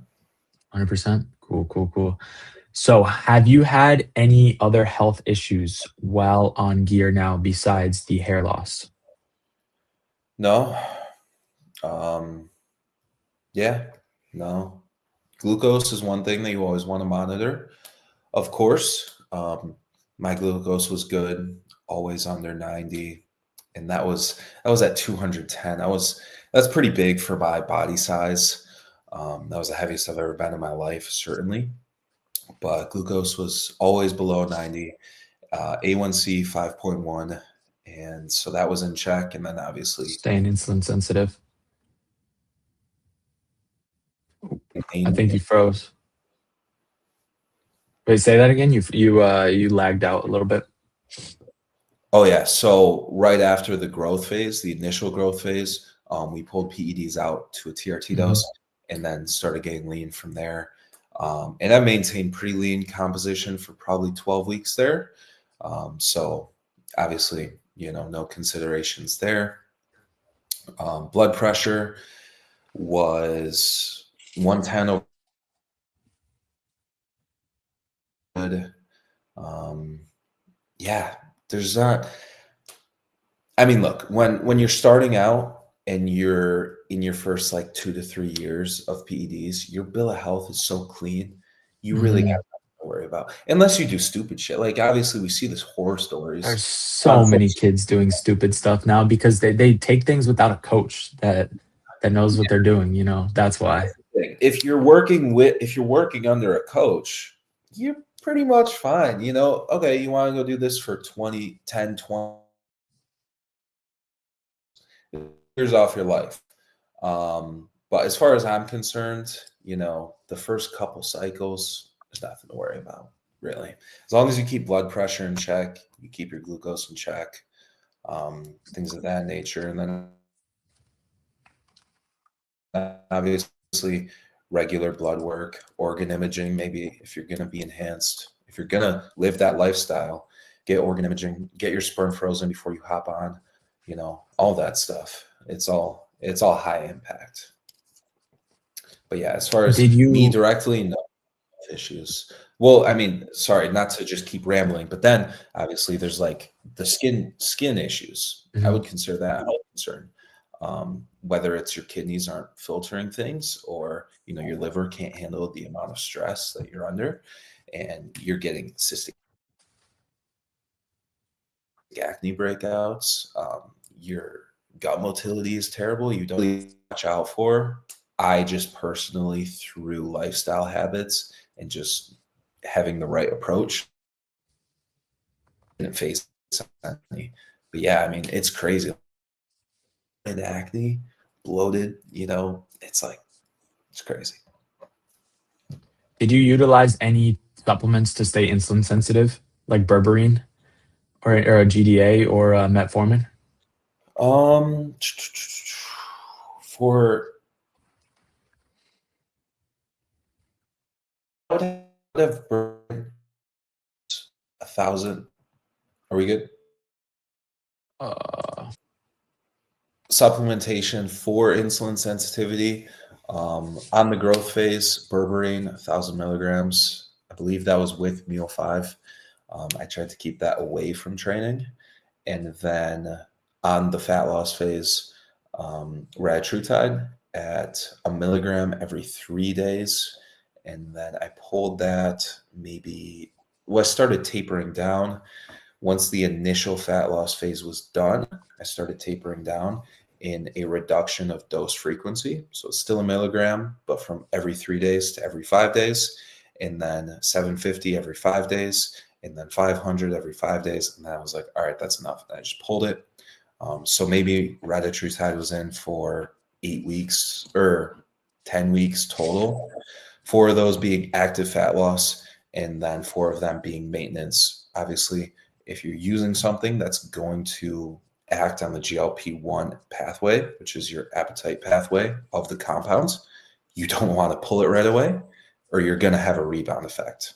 100%. Cool. So have you had any other health issues while on gear now besides the hair loss? No. Yeah, no. Glucose is one thing that you always want to monitor. Of course, my glucose was good, always under 90, and that was at 210. That's pretty big for my body size. That was the heaviest I've ever been in my life, certainly. But glucose was always below 90, A1C 5.1, and so that was in check. And then obviously Staying insulin sensitive. I think you froze. Wait, say that again. You lagged out a little bit. Oh yeah. So right after the growth phase, the initial growth phase, we pulled PEDs out to a TRT dose and then started getting lean from there. And I maintained pretty lean composition for probably 12 weeks there. So obviously, no considerations there. Blood pressure was 110 over good. Yeah, there's not. I mean, look, when you're starting out and you're in your first like 2 to 3 years of PEDs, your bill of health is so clean. You really got nothing to worry about, unless you do stupid shit. Like obviously, we see this horror stories. There's so many kids doing stupid stuff now because they take things without a coach that knows what they're doing. That's why. If you're working under a coach, you're pretty much fine. Okay, you want to go do this for 20 years off your life. But as far as I'm concerned, the first couple cycles, there's nothing to worry about, really. As long as you keep blood pressure in check, you keep your glucose in check, things of that nature. And then obviously regular blood work, organ imaging, maybe if you're going to be enhanced, if you're going to live that lifestyle, get organ imaging, get your sperm frozen before you hop on, all that stuff. It's all high impact. But yeah, as far as me directly, no issues. Well, I mean, sorry, not to just keep rambling, but then obviously there's like the skin issues. I would consider that a health concern. Whether it's your kidneys aren't filtering things or, your liver can't handle the amount of stress that you're under and you're getting cystic acne breakouts, your gut motility is terrible. You don't really watch out for. I just personally, through lifestyle habits and just having the right approach, didn't face acne. But yeah, I mean, it's crazy. And acne, bloated, it's crazy. Did you utilize any supplements to stay insulin sensitive, like berberine or a GDA or a metformin? For I would have burned 1,000. Are we good? Supplementation for insulin sensitivity. On the growth phase, berberine, 1,000 milligrams. I believe that was with meal 5. I tried to keep that away from training. And then on the fat loss phase, retatrutide at 1 milligram every 3 days. And then I pulled that I started tapering down. Once the initial fat loss phase was done, I started tapering down in a reduction of dose frequency. So it's still 1 milligram, but from every 3 days to every 5 days, and then 750 every 5 days, and then 500 every 5 days. And then I was like, all right, that's enough. And I just pulled it. So maybe retatrutide was in for 8 weeks or 10 weeks total. 4 of those being active fat loss, and then 4 of them being maintenance. Obviously, if you're using something that's going to act on the GLP-1 pathway, which is your appetite pathway of the compounds, you don't want to pull it right away, or you're going to have a rebound effect.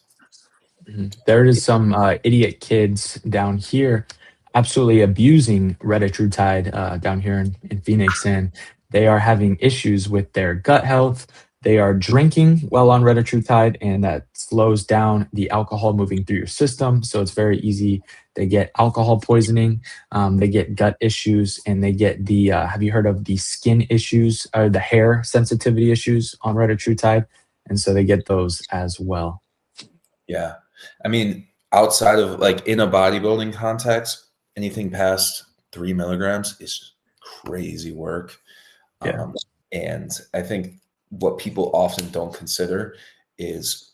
There is some idiot kids down here absolutely abusing retatrutide down here in Phoenix, and they are having issues with their gut health. They are drinking while on retatrutide, and that slows down the alcohol moving through your system. So it's very easy. They get alcohol poisoning, they get gut issues, and they get the, have you heard of the skin issues or the hair sensitivity issues on retatrutide? And so they get those as well. Yeah. I mean, outside of like in a bodybuilding context, anything past 3 milligrams is crazy work. Yeah. And I think what people often don't consider is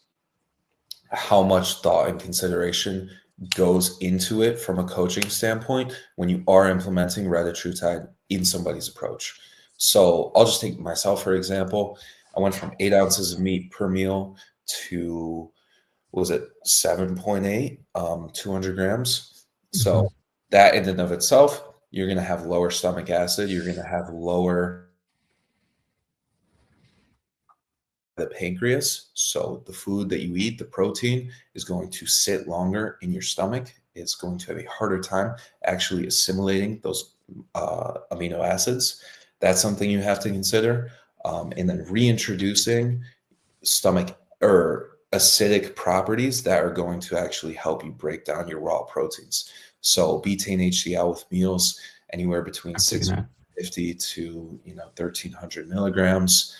how much thought and consideration goes into it from a coaching standpoint when you are implementing retatrutide in somebody's approach. So I'll just take myself, for example. I went from 8 ounces of meat per meal to, what was it, 7.8, 200 grams. So that in and of itself, you're going to have lower stomach acid. You're going to have lower the pancreas. So the food that you eat, the protein, is going to sit longer in your stomach. It's going to have a harder time actually assimilating those amino acids. That's something you have to consider. And then reintroducing stomach or acidic properties that are going to actually help you break down your raw proteins. So betaine HCl with meals anywhere between 650 to 1,300 milligrams.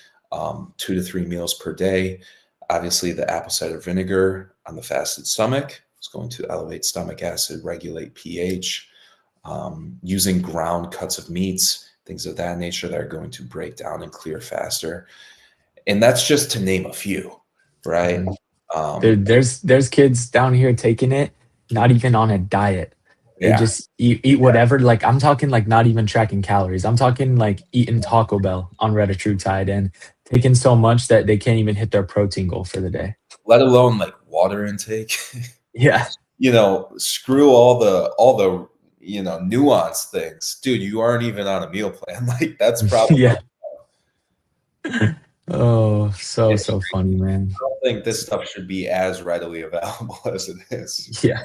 2 to 3 meals per day. Obviously, the apple cider vinegar on the fasted stomach is going to elevate stomach acid, regulate pH. Using ground cuts of meats, things of that nature that are going to break down and clear faster. And that's just to name a few, right? There's kids down here taking it, not even on a diet. They just eat whatever. Like I'm talking like not even tracking calories. I'm talking like eating Taco Bell on retatrutide and taking so much that they can't even hit their protein goal for the day. Let alone like water intake. Yeah. Screw all the nuanced things. Dude, you aren't even on a meal plan. Like that's probably Oh, so funny, man. I don't think this stuff should be as readily available as it is. Yeah.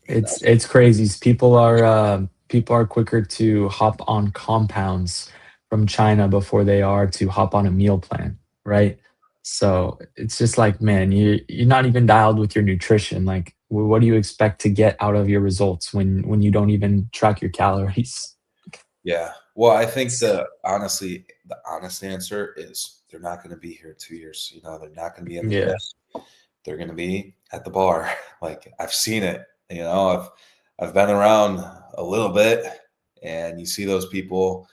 It's crazy. People are quicker to hop on compounds from China before they are to hop on a meal plan, right? So it's just like, man, you're not even dialed with your nutrition. Like, what do you expect to get out of your results when you don't even track your calories? Yeah. Well, I think the honest answer is they're not going to be here 2 years. They're not going to be in the gym. They're going to be at the bar. Like I've seen it. I've been around a little bit, and you see those people.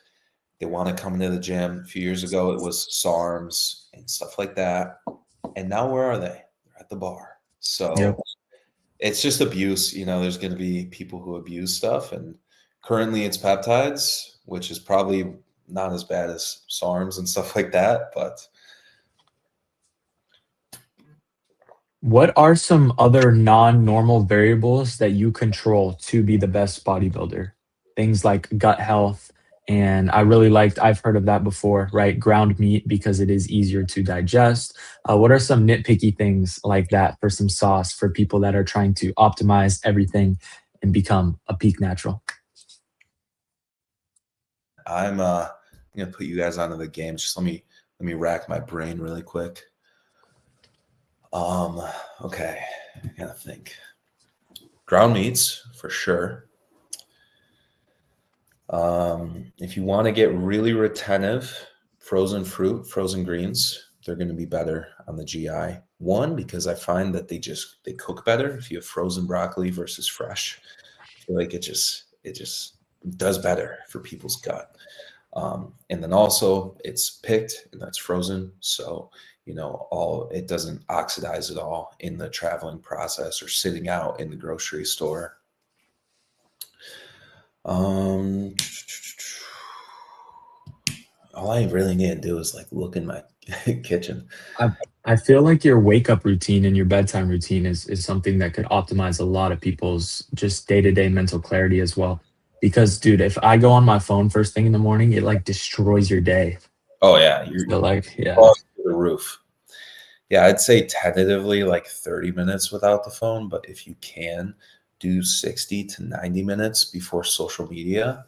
They want to come into the gym. A few years ago, it was SARMs and stuff like that. And now where are they? They're at the bar. So it's just abuse. There's going to be people who abuse stuff. And currently it's peptides, which is probably not as bad as SARMs and stuff like that. But what are some other non-normal variables that you control to be the best bodybuilder? Things like gut health. And I've heard of that before, right? Ground meat because it is easier to digest. What are some nitpicky things like that for some sauce for people that are trying to optimize everything and become a peak natural? I'm gonna put you guys onto the game. Just let me rack my brain really quick. Okay, I gotta think. Ground meats for sure. If you want to get really retentive, frozen fruit, frozen greens, they're going to be better on the GI. One, because I find that they cook better if you have frozen broccoli versus fresh. I feel like it just does better for people's gut. And then also it's picked and that's frozen, so it doesn't oxidize at all in the traveling process or sitting out in the grocery store. All I really need to do is like look in my kitchen. I feel like your wake up routine and your bedtime routine is something that could optimize a lot of people's just day-to-day mental clarity as well. Because dude, if I go on my phone first thing in the morning, it like destroys your day. Oh yeah, you're So like, yeah. off the roof. Yeah, I'd say tentatively like 30 minutes without the phone, but if you can do 60 to 90 minutes before social media.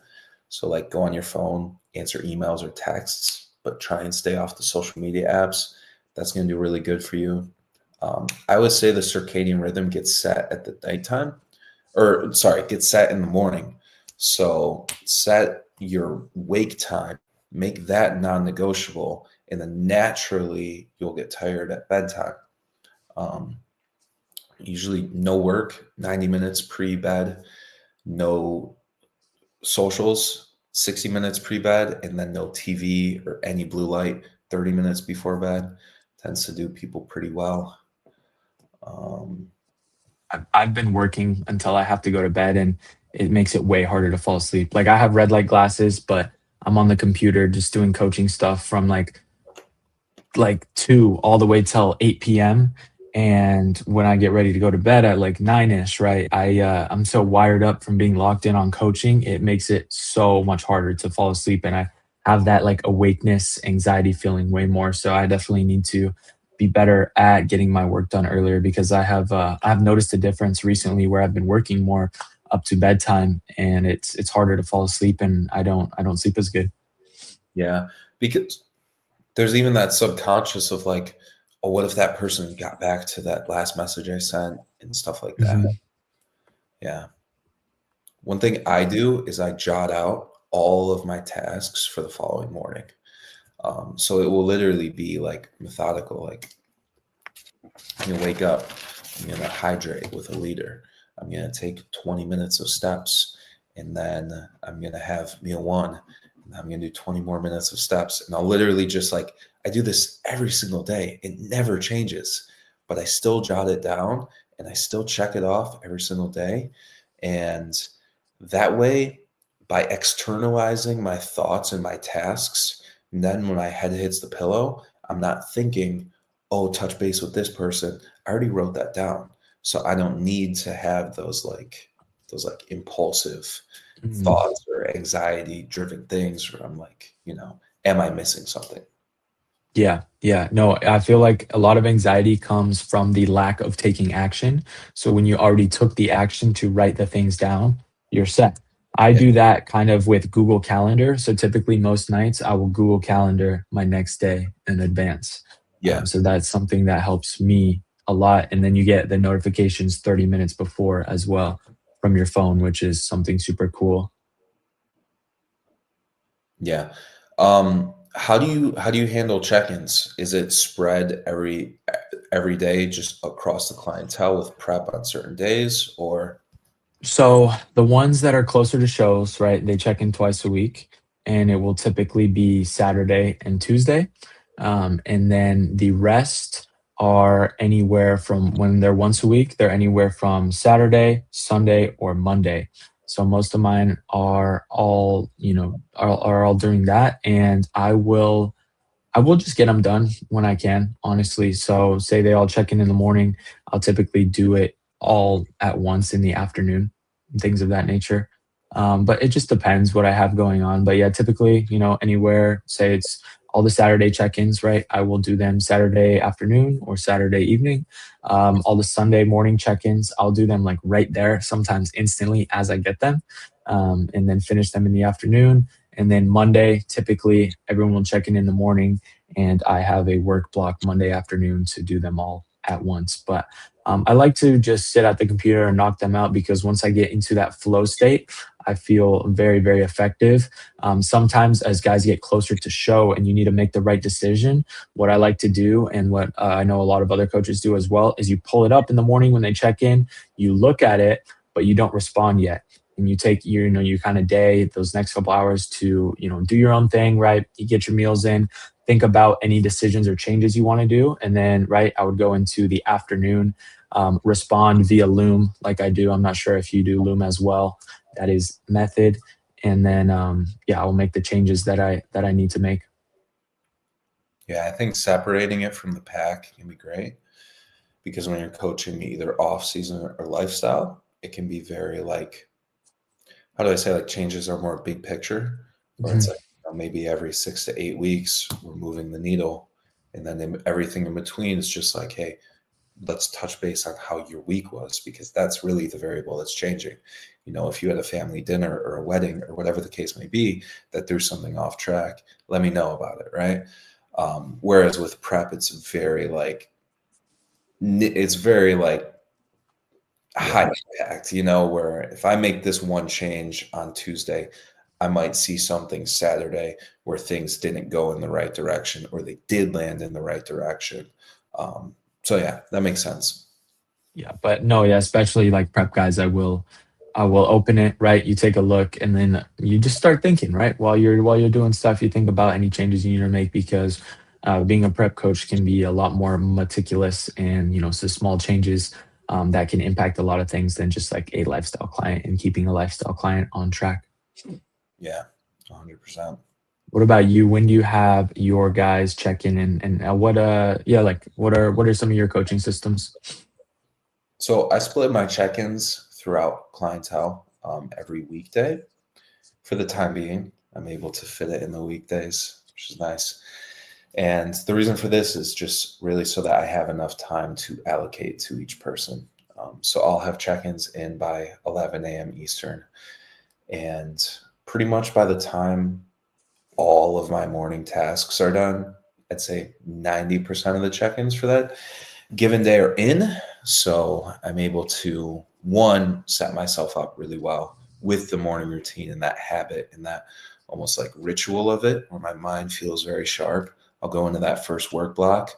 So like go on your phone, answer emails or texts, but try and stay off the social media apps. That's going to do really good for you. I would say the circadian rhythm gets set at the nighttime, gets set in the morning. So set your wake time, make that non-negotiable, and then naturally you'll get tired at bedtime. Usually no work, 90 minutes pre-bed, no socials, 60 minutes pre-bed, and then no TV or any blue light 30 minutes before bed. Tends to do people pretty well. I've been working until I have to go to bed, and it makes it way harder to fall asleep. Like I have red light glasses, but I'm on the computer just doing coaching stuff from like 2 all the way till 8 p.m. And when I get ready to go to bed at like 9ish, right? I'm so wired up from being locked in on coaching, it makes it so much harder to fall asleep. And I have that like awakeness, anxiety feeling way more. So I definitely need to be better at getting my work done earlier, because I've noticed a difference recently where I've been working more up to bedtime, and it's harder to fall asleep, and I don't sleep as good. Yeah, because there's even that subconscious of like, oh, what if that person got back to that last message I sent and stuff like that. Mhm. Yeah. One thing I do is I jot out all of my tasks for the following morning. So it will literally be like methodical, like you wake up, I'm going to hydrate with a liter. I'm going to take 20 minutes of steps, and then I'm going to have meal one, and I'm going to do 20 more minutes of steps. And I'll literally just like, I do this every single day. It never changes, but I still jot it down and I still check it off every single day. And that way, by externalizing my thoughts and my tasks, and then when my head hits the pillow, I'm not thinking, oh, touch base with this person. I already wrote that down. So I don't need to have those impulsive thoughts or anxiety driven things where I'm like, am I missing something? Yeah. No, I feel like a lot of anxiety comes from the lack of taking action. So when you already took the action to write the things down, you're set. I do that kind of with Google Calendar. So typically most nights I will Google Calendar my next day in advance. Yeah. So that's something that helps me a lot. And then you get the notifications 30 minutes before as well from your phone, which is something super cool. Yeah. How do you handle check-ins? Is it spread every day just across the clientele with prep on certain days, or? So the ones that are closer to shows, right, they check in twice a week, and it will typically be Saturday and Tuesday. And then the rest are anywhere from, when they're once a week, they're anywhere from Saturday, Sunday, or Monday. So most of mine are all, are all during that. And I will just get them done when I can, honestly. So say they all check in the morning, I'll typically do it all at once in the afternoon, things of that nature. But it just depends what I have going on. But yeah, typically, anywhere, say it's all the Saturday check-ins, right? I will do them Saturday afternoon or Saturday evening. All the Sunday morning check-ins, I'll do them like right there, sometimes instantly as I get them, and then finish them in the afternoon. And then Monday, typically everyone will check in the morning, and I have a work block Monday afternoon to do them all at once. But I like to just sit at the computer and knock them out because once I get into that flow state, I feel very, very effective. Sometimes as guys get closer to show and you need to make the right decision, what I like to do and what I know a lot of other coaches do as well is you pull it up in the morning when they check in, you look at it, but you don't respond yet. And you take your, you kind of day, those next couple hours to, do your own thing, right? You get your meals in, think about any decisions or changes you want to do. And then, right, I would go into the afternoon, respond via Loom like I do. I'm not sure if you do Loom as well. That is method. And then, yeah, I will make the changes that I need to make. Yeah, I think separating it from the pack can be great because when you're coaching either off season or lifestyle, it can be very like, how do I say, like changes are more big picture, where it's like maybe every 6 to 8 weeks we're moving the needle, and then everything in between is just like, hey, let's touch base on how your week was, because that's really the variable that's changing. If you had a family dinner or a wedding or whatever the case may be that threw something off track, let me know about it, right? Whereas with prep, it's very like high impact, where if I make this one change on Tuesday, I might see something Saturday where things didn't go in the right direction or they did land in the right direction. So yeah, that makes sense. Yeah, but no, yeah, especially like prep guys, I will open it, right? You take a look and then you just start thinking, right? While you're doing stuff, you think about any changes you need to make because being a prep coach can be a lot more meticulous and, so small changes that can impact a lot of things than just like a lifestyle client and keeping a lifestyle client on track. Yeah, 100%. What about you? When do you have your guys check in and what are some of your coaching systems? So I split my check-ins throughout clientele every weekday. For the time being, I'm able to fit it in the weekdays, which is nice. And the reason for this is just really so that I have enough time to allocate to each person. So I'll have check-ins in by 11 a.m. Eastern. And pretty much by the time all of my morning tasks are done, I'd say 90% of the check-ins for that given day are in. So I'm able to, one, set myself up really well with the morning routine and that habit and that almost like ritual of it where my mind feels very sharp. I'll go into that first work block.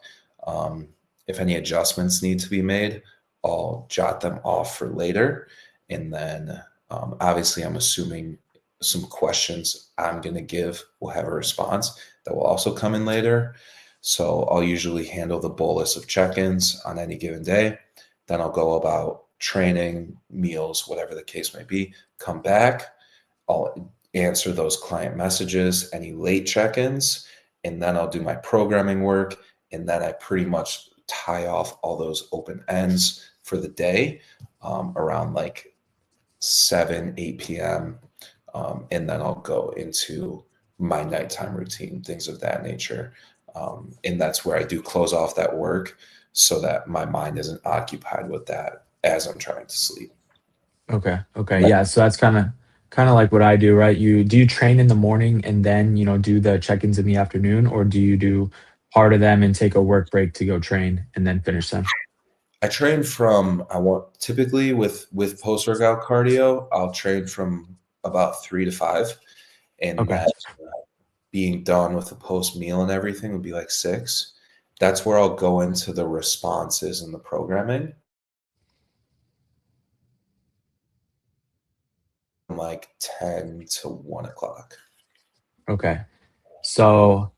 If any adjustments need to be made, I'll jot them off for later. And then obviously I'm assuming some questions I'm going to give will have a response that will also come in later. So I'll usually handle the bolus of check-ins on any given day. Then I'll go about training, meals, whatever the case may be, come back. I'll answer those client messages, any late check-ins, and then I'll do my programming work. And then I pretty much tie off all those open ends for the day around like 8 p.m. And then I'll go into my nighttime routine, things of that nature. And that's where I do close off that work so that my mind isn't occupied with that as I'm trying to sleep. Okay. Yeah. So that's kind of like what I do, right? Do you train in the morning and then, do the check-ins in the afternoon, or do you do part of them and take a work break to go train and then finish them? I train typically with post-workout cardio, I'll train from about 3 to 5. And Okay. then being done with the post meal and everything would be like 6. That's where I'll go into the responses and the programming. From like 10 to 1 o'clock. Okay. So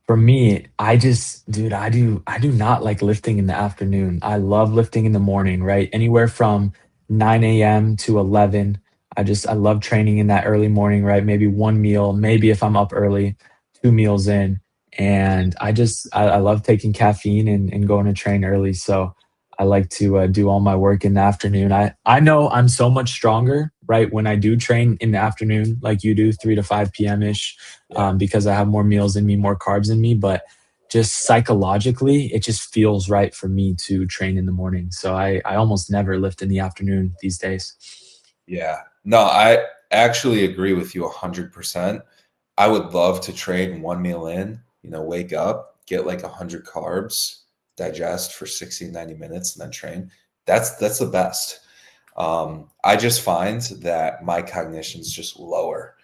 for me, I do not like lifting in the afternoon. I love lifting in the morning, right? Anywhere from 9 a.m. to 11. I love training in that early morning, right? Maybe one meal, maybe if I'm up early, 2 meals in. And I love taking caffeine and going to train early. So I like to do all my work in the afternoon. I know I'm so much stronger, right? When I do train in the afternoon, like you do, 3 to 5 p.m. ish, because I have more meals in me, more carbs in me. But just psychologically, it just feels right for me to train in the morning. So I almost never lift in the afternoon these days. Yeah. No, I actually agree with you 100%. I would love to train one meal in, wake up, get like 100 carbs, digest for 60 to 90 minutes and then train. That's the best. I just find that my cognition is just lower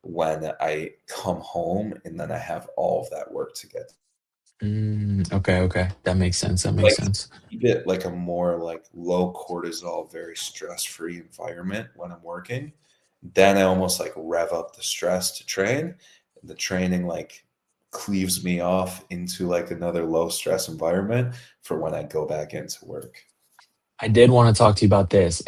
when I come home and then I have all of that work to get. Okay. That makes sense. That makes sense. Keep it like a more like low cortisol, very stress-free environment when I'm working. Then I almost like rev up the stress to train. And the training like cleaves me off into like another low stress environment for when I go back into work. I did want to talk to you about this.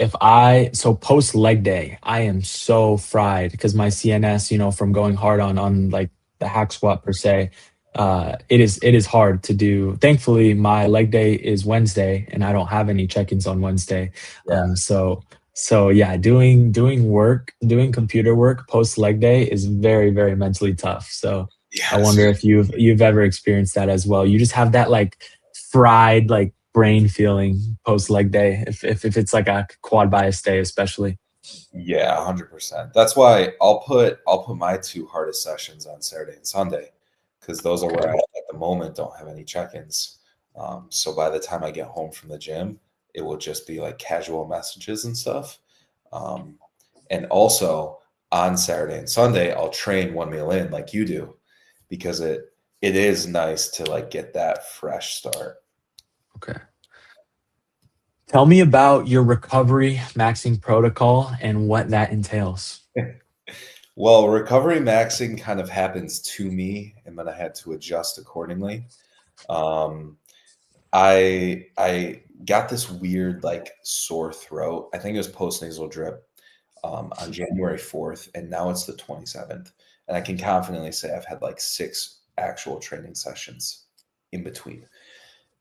So post leg day, I am so fried because my CNS, from going hard on like the hack squat per se, it is hard to do. Thankfully, my leg day is Wednesday, and I don't have any check-ins on Wednesday. Yeah. So yeah, doing computer work post leg day is very, very mentally tough. So Yes. I wonder if you've ever experienced that as well. You just have that like fried like brain feeling post leg day if it's like a quad bias day, especially. Yeah, 100%. That's why I'll put my 2 hardest sessions on Saturday and Sunday, because those are where I at the moment don't have any check-ins. So by the time I get home from the gym, it will just be like casual messages and stuff. And also on Saturday and Sunday, I'll train 1 meal in like you do, because it is nice to like get that fresh start. Okay. Tell me about your recovery maxing protocol and what that entails. Well, recovery maxing kind of happens to me, and then I had to adjust accordingly. I got this weird like sore throat. I think it was post-nasal drip on January 4th, and now it's the 27th. And I can confidently say I've had like 6 actual training sessions in between.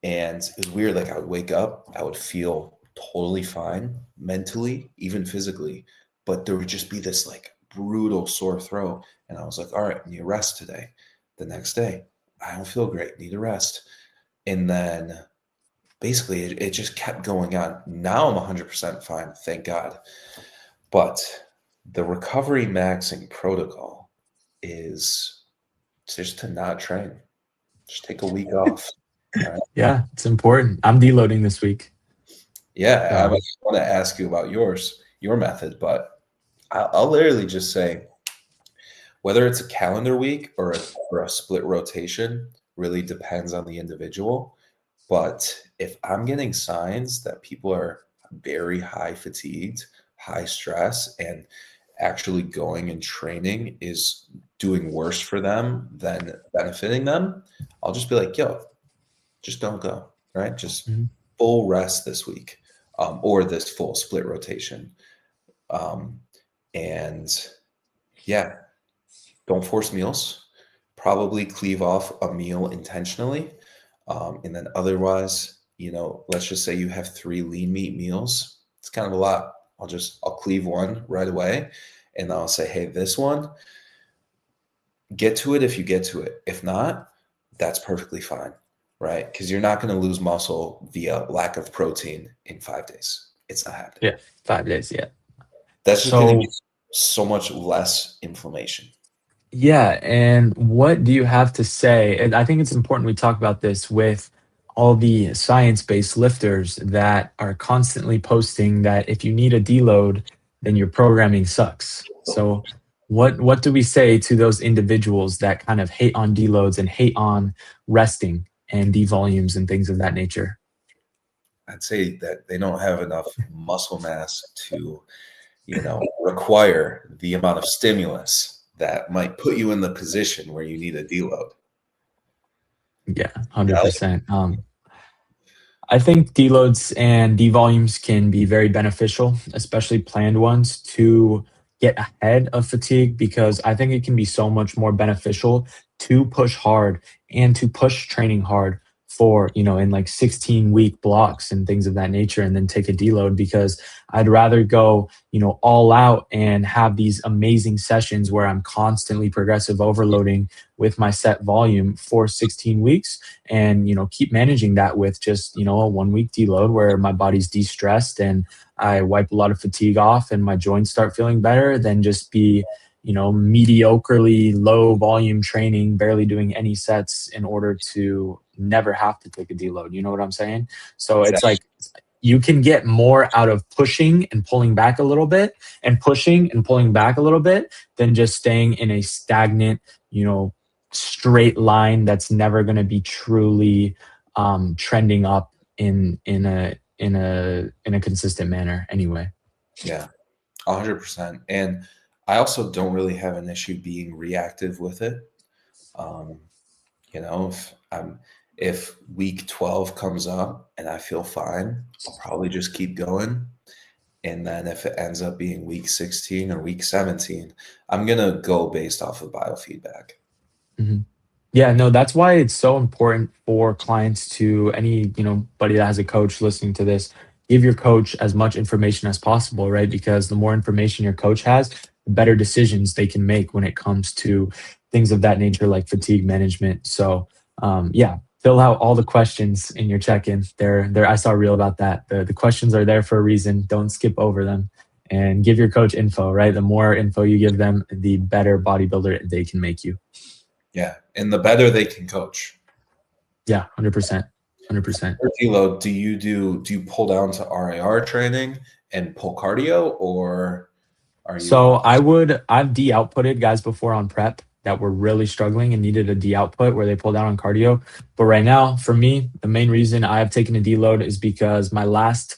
And it was weird. Like I would wake up, I would feel totally fine mentally, even physically, but there would just be this like brutal sore throat. And I was like, all right, I need to rest today. The next day, I don't feel great, need to rest. And then basically it just kept going on. Now I'm 100% fine, thank God. But the recovery maxing protocol is just to not train. Just take a week off. Right. Yeah, it's important. I'm deloading this week. Yeah, I want to ask you about your method, but I'll literally just say whether it's a calendar week or a split rotation really depends on the individual. But if I'm getting signs that people are very high fatigued, high stress, and actually going and training is doing worse for them than benefiting them, I'll just be like, yo, just don't go, right? Just full rest this week, or this full split rotation. And yeah, don't force meals. Probably cleave off a meal intentionally. And then otherwise, let's just say you have 3 lean meat meals. It's kind of a lot. I'll cleave one right away, and I'll say, hey, this one, get to it if you get to it. If not, that's perfectly fine. Right? Because you're not going to lose muscle via lack of protein in 5 days. It's not happening. Yeah, 5 days, yeah. That's just going to be so much less inflammation. Yeah, and what do you have to say? And I think it's important we talk about this with all the science-based lifters that are constantly posting that if you need a deload, then your programming sucks. So what do we say to those individuals that kind of hate on deloads and hate on resting and devolumes and things of that nature? I'd say that they don't have enough muscle mass to, require the amount of stimulus that might put you in the position where you need a deload. Yeah, 100%. I think deloads and devolumes can be very beneficial, especially planned ones, to get ahead of fatigue, because I think it can be so much more beneficial to push hard and to push training hard for, in like 16-week blocks and things of that nature, and then take a deload, because I'd rather go, all out and have these amazing sessions where I'm constantly progressive overloading with my set volume for 16 weeks and, keep managing that with just, a 1-week deload where my body's de-stressed and I wipe a lot of fatigue off and my joints start feeling better, than just be, mediocrely low volume training, barely doing any sets in order to never have to take a deload. You know what I'm saying? So it's Exactly. like you can get more out of pushing and pulling back a little bit and pushing and pulling back a little bit than just staying in a stagnant, straight line that's never going to be truly trending up in a consistent manner anyway. Yeah, 100%. And I also don't really have an issue being reactive with it. If week 12 comes up and I feel fine, I'll probably just keep going. And then if it ends up being week 16 or week 17, I'm going to go based off of biofeedback. Mm-hmm. Yeah, no, that's why it's so important for clients to buddy that has a coach listening to this, give your coach as much information as possible, right? Because the more information your coach has, the better decisions they can make when it comes to things of that nature, like fatigue management. So, yeah, fill out all the questions in your check-in. I saw a reel about that. The questions are there for a reason. Don't skip over them and give your coach info, right? The more info you give them, the better bodybuilder they can make you. Yeah, and the better they can coach. Yeah, 100%. 100%. Deload, do you pull down to RIR training and pull cardio, or are you? So I've de-outputted guys before on prep that were really struggling and needed a de-output where they pull down on cardio. But right now, for me, the main reason I have taken a deload is because my last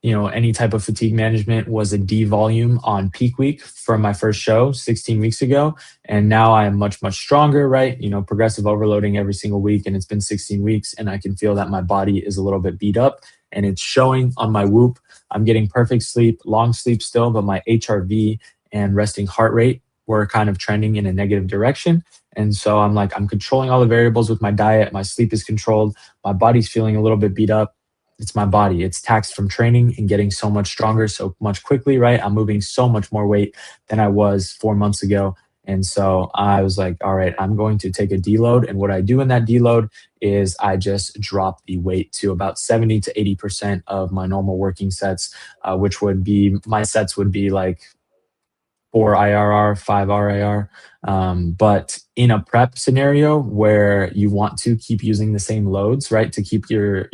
any type of fatigue management was a D volume on peak week from my first show 16 weeks ago. And now I am much, much stronger, right? Progressive overloading every single week. And it's been 16 weeks and I can feel that my body is a little bit beat up and it's showing on my Whoop. I'm getting perfect sleep, long sleep still, but my HRV and resting heart rate were kind of trending in a negative direction. And so I'm controlling all the variables with my diet. My sleep is controlled. My body's feeling a little bit beat up. It's my body. It's taxed from training and getting so much stronger so much quickly, right? I'm moving so much more weight than I was 4 months ago. And so I was like, all right, I'm going to take a deload. And what I do in that deload is I just drop the weight to about 70 to 80% of my normal working sets, which would be, my sets would be like 4 IRR, 5 RIR. But in a prep scenario where you want to keep using the same loads, right, to keep to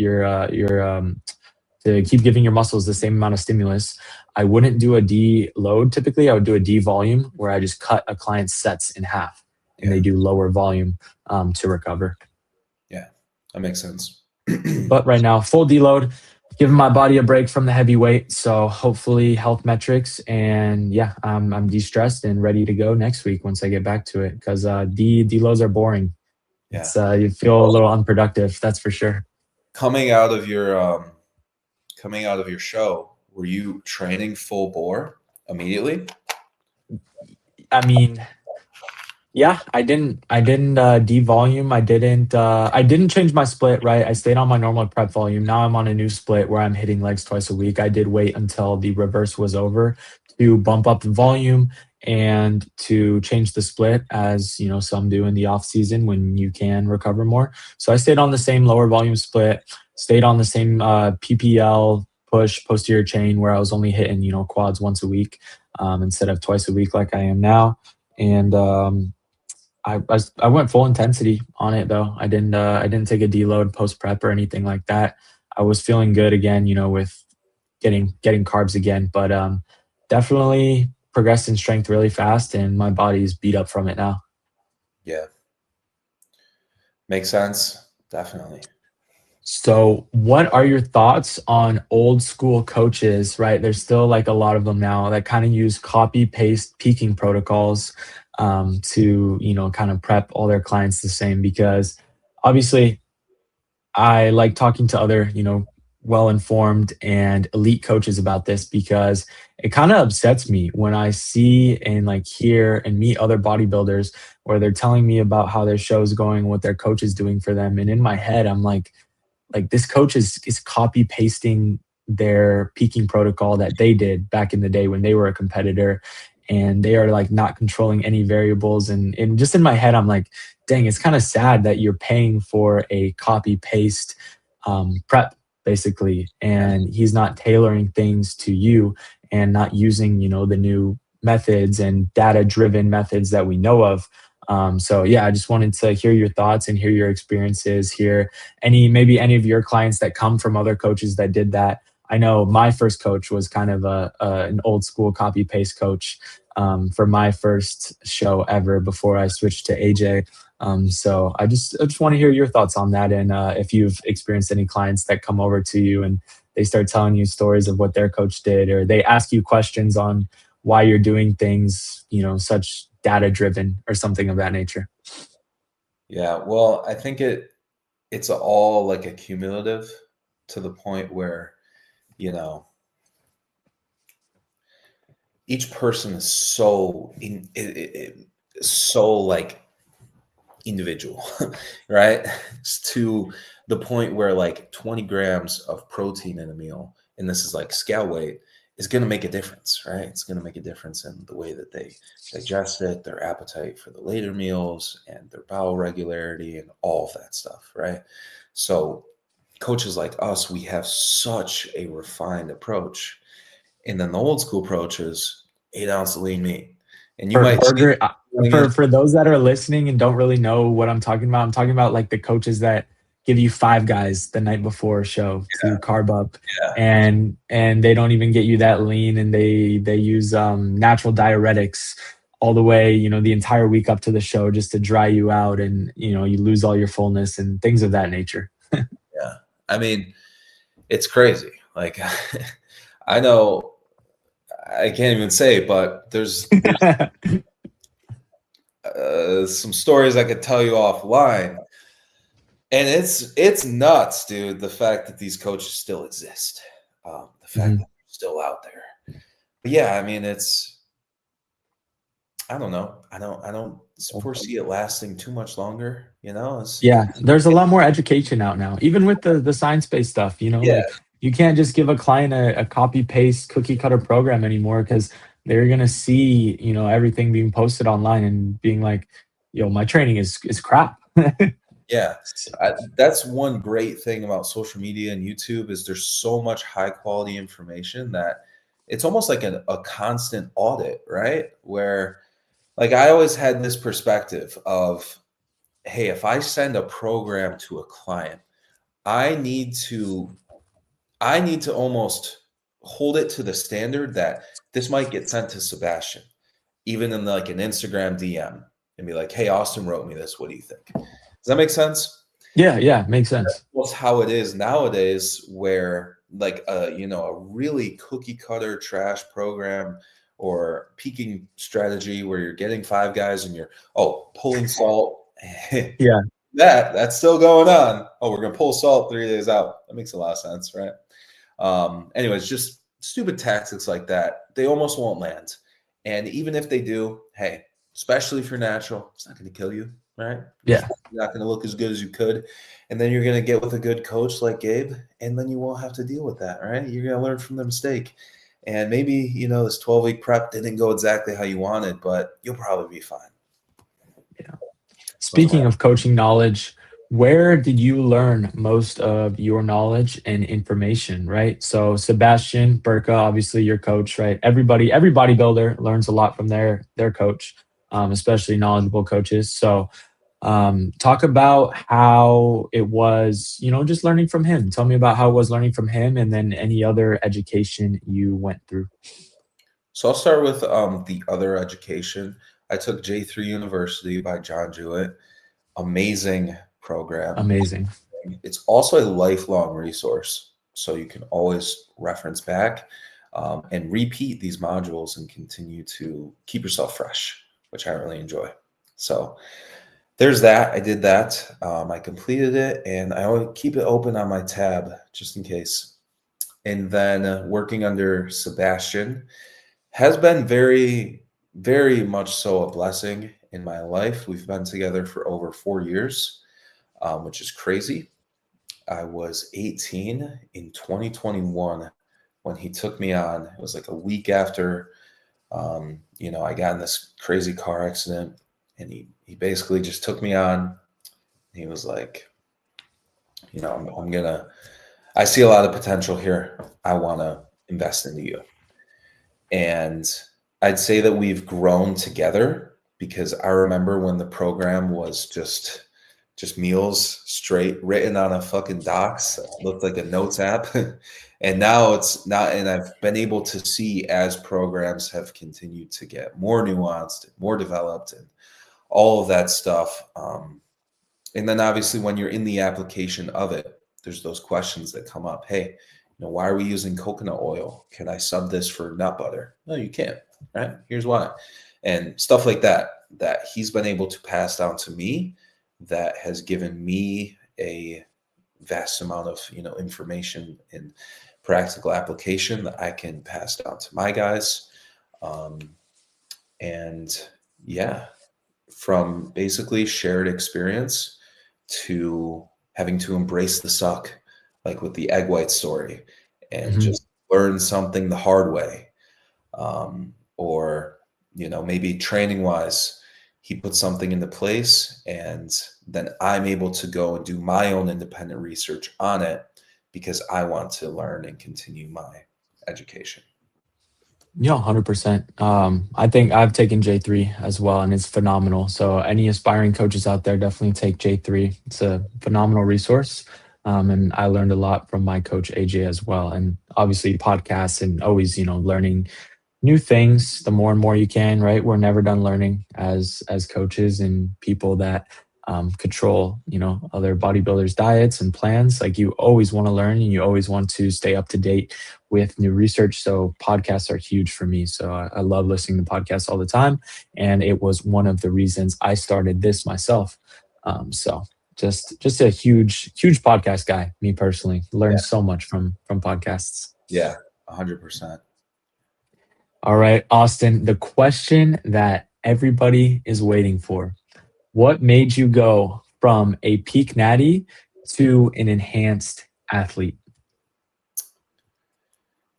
keep giving your muscles the same amount of stimulus, I wouldn't do a D load. Typically, I would do a D volume where I just cut a client's sets in half and they do lower volume to recover. Yeah, that makes sense. But right now, full deload, giving my body a break from the heavy weight. So hopefully health metrics, and yeah, I'm de-stressed and ready to go next week once I get back to it, because deloads are boring. Yeah. It's you feel a little unproductive, that's for sure. Coming out of your show, were you training full bore immediately? I mean, yeah, I didn't devolume. I didn't change my split, right? I stayed on my normal prep volume. Now I'm on a new split where I'm hitting legs twice a week. I did wait until the reverse was over to bump up the volume and to change the split, as some do in the off season when you can recover more. So I stayed on the same lower volume split, stayed on the same PPL push posterior chain where I was only hitting quads once a week instead of twice a week like I am now. And I went full intensity on it though. I didn't take a deload post prep or anything like that. I was feeling good again, with getting carbs again, but definitely progressed in strength really fast and my body's beat up from it now. Yeah. Makes sense. Definitely. So what are your thoughts on old school coaches, right? There's still like a lot of them now that kind of use copy paste peaking protocols to, kind of prep all their clients the same, because obviously I like talking to other, well-informed and elite coaches about this, because it kind of upsets me when I see and hear and meet other bodybuilders where they're telling me about how their show's going, what their coach is doing for them. And in my head, I'm like this coach is copy pasting their peaking protocol that they did back in the day when they were a competitor, and they are not controlling any variables. And just in my head, I'm like, dang, it's kind of sad that you're paying for a copy paste prep basically, and he's not tailoring things to you and not using the new methods and data-driven methods that we know of. So yeah, I just wanted to hear your thoughts and hear your experiences, hear maybe any of your clients that come from other coaches that did that. I know my first coach was kind of an old school copy paste coach for my first show ever before I switched to AJ. So I just want to hear your thoughts on that, and if you've experienced any clients that come over to you and they start telling you stories of what their coach did, or they ask you questions on why you're doing things, such data driven or something of that nature. Yeah, well, I think it's all like accumulative to the point where, each person is so like individual, right? It's to the point where like 20 grams of protein in a meal, and this is like scale weight, is going to make a difference, right? It's going to make a difference in the way that they digest it, their appetite for the later meals, and their bowel regularity, and all of that stuff, right? So coaches like us, we have such a refined approach. And then the old school approach is 8 ounce lean meat. And you might for those that are listening and don't really know what I'm talking about like the coaches that give you 5 guys the night before a show to carb up, and they don't even get you that lean, and they use natural diuretics all the way, the entire week up to the show just to dry you out, and you lose all your fullness and things of that nature. Yeah. I mean, it's crazy. Like I know I can't even say, but there's some stories I could tell you offline, and it's nuts, dude. The fact that these coaches still exist, the fact that they're still out there. But yeah, I mean, I don't know. I don't foresee it lasting too much longer. Yeah, there's a lot more education out now, even with the science-based stuff. Like you can't just give a client a copy-paste cookie-cutter program anymore, because they're gonna see everything being posted online and being like, my training is crap. Yeah, that's one great thing about social media and YouTube is there's so much high-quality information that it's almost like a constant audit, right? Where, like, I always had this perspective of, hey, if I send a program to a client, I need to almost hold it to the standard that this might get sent to Sebastian, even in like an Instagram DM, and be like, hey, Austin wrote me this. What do you think? Does that make sense? Yeah, makes sense. That's how it is nowadays, where like a really cookie cutter trash program or peaking strategy where you're getting 5 guys and you're pulling salt. Yeah. That's still going on. We're gonna pull salt 3 days out. That makes a lot of sense, right? Anyways, just stupid tactics like that, they almost won't land. And even if they do, hey, especially if you're natural, it's not gonna kill you, right? Yeah. You're not gonna look as good as you could. And then you're gonna get with a good coach like Gabe, and then you won't have to deal with that, right? You're gonna learn from the mistake. And maybe, this 12-week prep didn't go exactly how you wanted, but you'll probably be fine. Yeah. Speaking of coaching knowledge, where did you learn most of your knowledge and information, right? So Sebastian, Burka, obviously your coach, right? Every bodybuilder learns a lot from their coach, especially knowledgeable coaches. So talk about how it was, just learning from him. Tell me about how it was learning from him, and then any other education you went through. So I'll start with the other education. I took J3 University by John Jewett. Amazing program. Amazing. It's also a lifelong resource, so you can always reference back and repeat these modules and continue to keep yourself fresh, which I really enjoy. So there's that. I did that. I completed it, and I always keep it open on my tab just in case. And then working under Sebastian has been very, very much so a blessing in my life. We've been together for over 4 years, which is crazy. I was 18 in 2021 when he took me on. It was like a week after, I got in this crazy car accident, and he basically just took me on. He was like, I see a lot of potential here. I want to invest into you. And I'd say that we've grown together, because I remember when the program was just meals straight written on a fucking docs, looked like a notes app. And now it's not, and I've been able to see as programs have continued to get more nuanced, more developed, and all of that stuff. And then obviously when you're in the application of it, there's those questions that come up. Hey, why are we using coconut oil? Can I sub this for nut butter? No, you can't, right? Here's why. And stuff like that he's been able to pass down to me, that has given me a vast amount of, information and practical application that I can pass down to my guys. And yeah, from basically shared experience to having to embrace the suck, like with the egg white story, and just learn something the hard way. Or, maybe training wise, he put something into place, and then I'm able to go and do my own independent research on it, because I want to learn and continue my education. Yeah, 100%. I think I've taken J3 as well, and it's phenomenal. So any aspiring coaches out there, definitely take J3. It's a phenomenal resource. And I learned a lot from my coach AJ as well. And obviously podcasts, and always, learning new things the more and more you can, right? We're never done learning as coaches and people that control, other bodybuilders' diets and plans. Like, you always want to learn, and you always want to stay up to date with new research. So podcasts are huge for me. So I love listening to podcasts all the time. And it was one of the reasons I started this myself. So just a huge podcast guy, me personally. Learned so much from podcasts. Yeah, 100%. All right, Austin, the question that everybody is waiting for. What made you go from a peak natty to an enhanced athlete?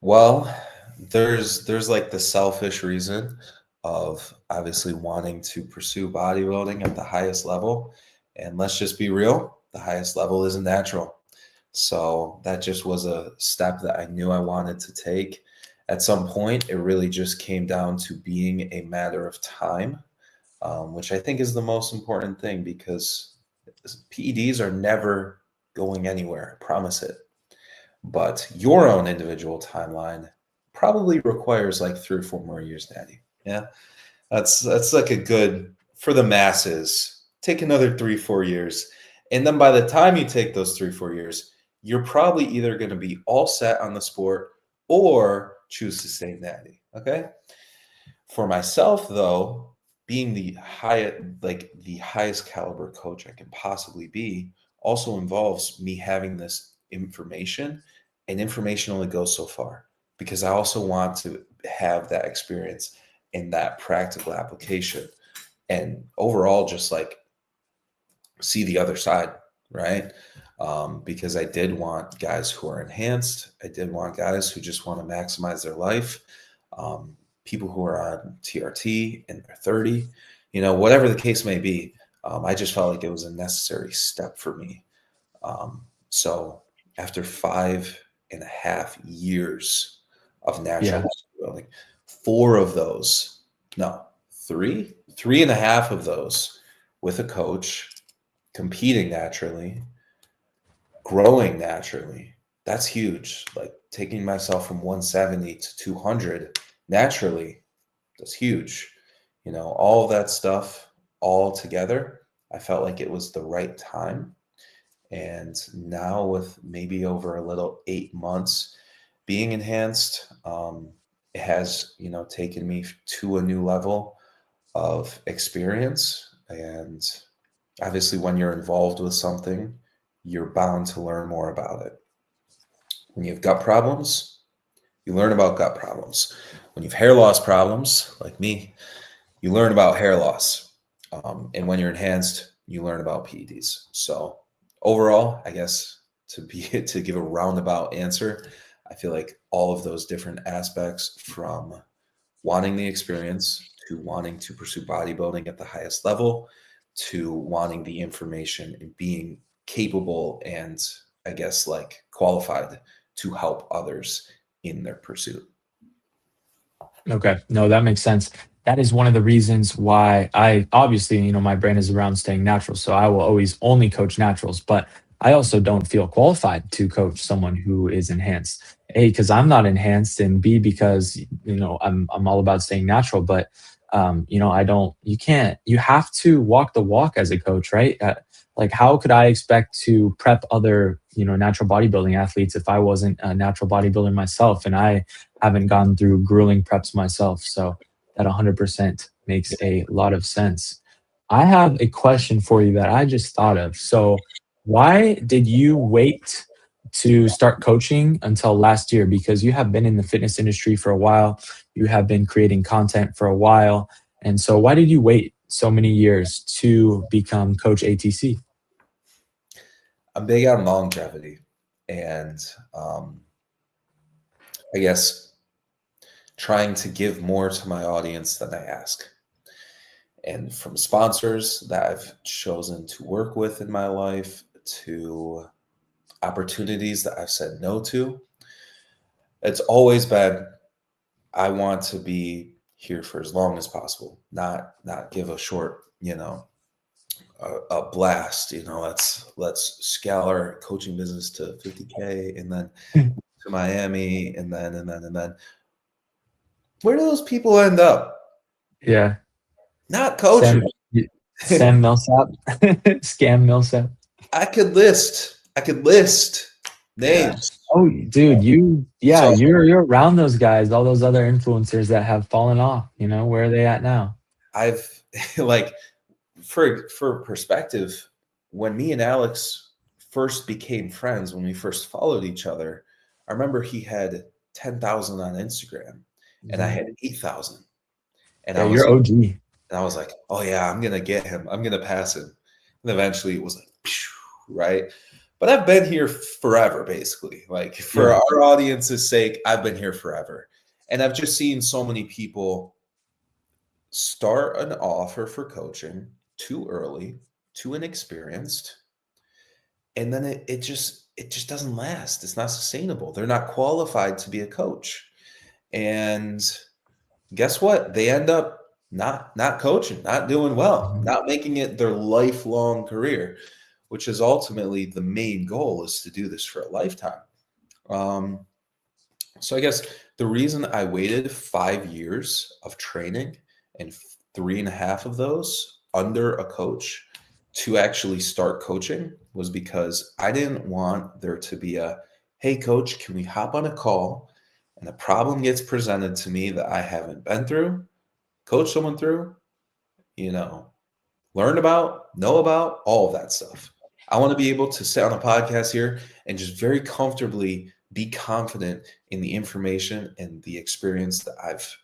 Well, there's like the selfish reason of obviously wanting to pursue bodybuilding at the highest level. And let's just be real, the highest level isn't natural. So that just was a step that I knew I wanted to take. At some point, it really just came down to being a matter of time, which I think is the most important thing, because PEDs are never going anywhere, I promise it. But your own individual timeline probably requires like 3 or 4 more years, Natty. Yeah, that's like a good, for the masses, take another 3-4 years. And then by the time you take those 3-4 years, you're probably either going to be all set on the sport or choose to stay natty. Okay. For myself, though, being the highest caliber coach I can possibly be also involves me having this information, and information only goes so far, because I also want to have that experience in that practical application, and overall just like see the other side, right? Because I did want guys who are enhanced. I did want guys who just want to maximize their life. People who are on TRT and they're 30, whatever the case may be. I just felt like it was a necessary step for me. So after 5.5 years of natural bodybuilding, 4 of those, no, 3.5 of those with a coach, competing naturally, growing naturally. That's huge. Like taking myself from 170 to 200 naturally, that's huge. All of that stuff all together, I felt like it was the right time. And now with maybe over a little 8 months being enhanced, it has, taken me to a new level of experience. And obviously when you're involved with something, you're bound to learn more about it. When you have gut problems, you learn about gut problems. When you have hair loss problems, like me, you learn about hair loss. And when you're enhanced, you learn about PEDs. So overall, I guess to give a roundabout answer, I feel like all of those different aspects, from wanting the experience to wanting to pursue bodybuilding at the highest level, to wanting the information and being capable and I guess like qualified to help others in their pursuit. Okay. No, that makes sense. That is one of the reasons why I obviously, my brain is around staying natural. So I will always only coach naturals, but I also don't feel qualified to coach someone who is enhanced. A, because I'm not enhanced, and B, because, I'm all about staying natural. But, I don't, you have to walk the walk as a coach, right? Like, how could I expect to prep other, natural bodybuilding athletes if I wasn't a natural bodybuilder myself? And I haven't gone through grueling preps myself. So that 100% makes a lot of sense. I have a question for you that I just thought of. So, why did you wait to start coaching until last year? Because you have been in the fitness industry for a while, you have been creating content for a while. And so, why did you wait so many years to become Coach ATC? I'm big on longevity, and I guess trying to give more to my audience than I ask. And from sponsors that I've chosen to work with in my life to opportunities that I've said no to, it's always been, I want to be here for as long as possible, not give a short, a blast, let's scale our coaching business to 50K and then to Miami and then where do those people end up? Yeah. Not coaching. Sam Millsap. Scam Millsap. I could list names. Oh, dude, So you're around those guys, all those other influencers that have fallen off. Where are they at now? I've like for perspective, when me and Alex first became friends, when we first followed each other, I remember he had 10,000 on Instagram and I had 8,000. And Yeah, you're OG. and I was like, oh yeah, I'm gonna get him. I'm gonna pass him. And eventually it was like, right? But I've been here forever, basically. Like for our audience's sake, I've been here forever. And I've just seen so many people start an offer for coaching too early, too inexperienced, and then it just doesn't last. It's not sustainable. They're not qualified to be a coach. And guess what? They end up not coaching, not doing well, not making it their lifelong career, which is ultimately the main goal, is to do this for a lifetime. So I guess the reason I waited 5 years of training and 3.5 of those under a coach to actually start coaching was because I didn't want there to be a, hey coach, can we hop on a call and a problem gets presented to me that I haven't been through, coach someone through, learn about, know about, all of that stuff. I want to be able to sit on a podcast here and just very comfortably be confident in the information and the experience that I've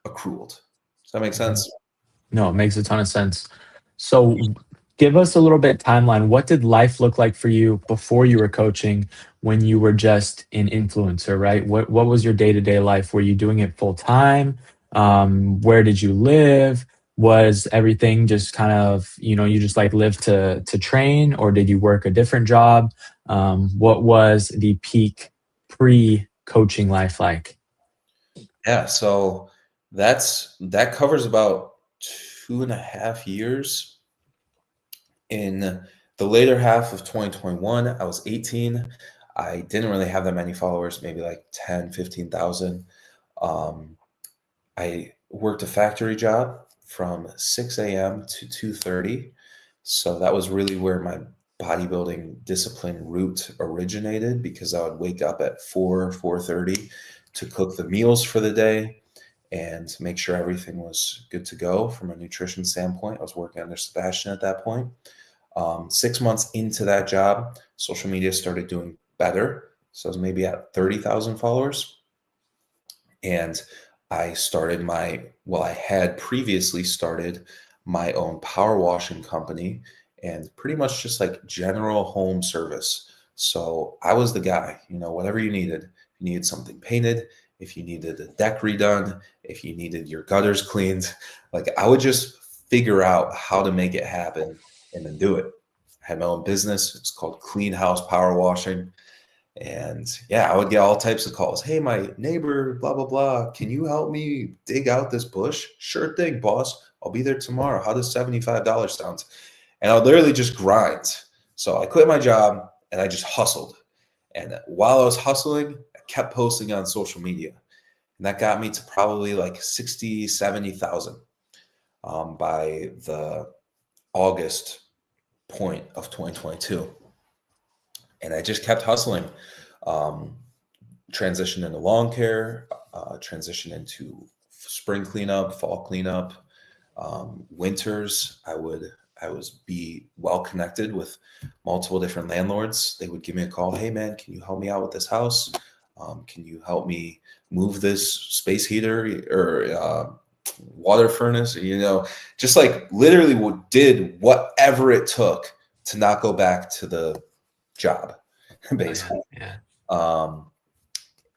accrued. Does that make sense? No, it makes a ton of sense. So give us a little bit timeline. What did life look like for you before you were coaching, when you were just an influencer, right? What was your day-to-day life? Were you doing it full time? Where did you live? Was everything just kind of, you just like lived to train, or did you work a different job? What was the peak pre-coaching life like? Yeah, so that covers about 2.5 years. In the later half of 2021, I was 18. I didn't really have that many followers, maybe like 10, 15,000. I worked a factory job from 6 a.m. to 2:30. So that was really where my bodybuilding discipline route originated, because I would wake up at 4:30 to cook the meals for the day and make sure everything was good to go from a nutrition standpoint. I was working under Sebastian at that point. 6 months into that job, social media started doing better. So I was maybe at 30,000 followers. And I had previously started my own power washing company and pretty much just like general home service. So I was the guy, whatever you needed. If you needed something painted, if you needed a deck redone, if you needed your gutters cleaned, like I would just figure out how to make it happen and then do it. I had my own business. It's called Clean House Power Washing. And yeah, I would get all types of calls. Hey, my neighbor, blah, blah, blah. Can you help me dig out this bush? Sure thing, boss. I'll be there tomorrow. How does $75 sound? And I would literally just grind. So I quit my job and I just hustled. And while I was hustling, I kept posting on social media. And that got me to probably like 60, 70,000 by the August point of 2022. And I just kept hustling. Transition into lawn care, transition into spring cleanup, fall cleanup, winters. I was be well connected with multiple different landlords. They would give me a call. Hey man, can you help me out with this house? Can you help me move this space heater or water furnace? Just like literally did whatever it took to not go back to the job, basically. Yeah.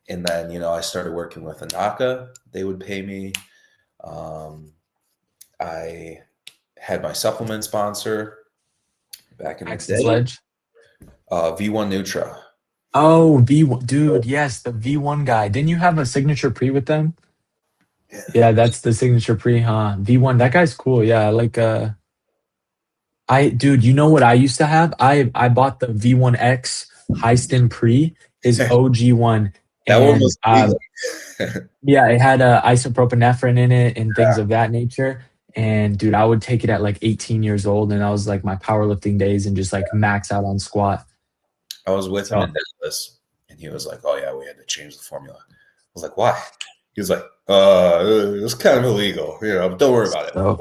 And then, I started working with Anaka. They would pay me. I had my supplement sponsor back in the day. Sledge. V1 Nutra. Oh, V1, dude, yes, the V1 guy. Didn't you have a signature pre with them? Yeah, that's the signature pre, huh? V1, that guy's cool. Yeah, like dude, you know what I used to have? I bought the V1X high stim pre, his OG one. That one was yeah, it had isopropynephrine in it and things of that nature. And dude, I would take it at like 18 years old, and I was like my powerlifting days and just like max out on squat. I was with him in Dallas, and he was like, "Oh yeah, we had to change the formula." I was like, "Why?" He was like, "It's kind of illegal, don't worry about it." So,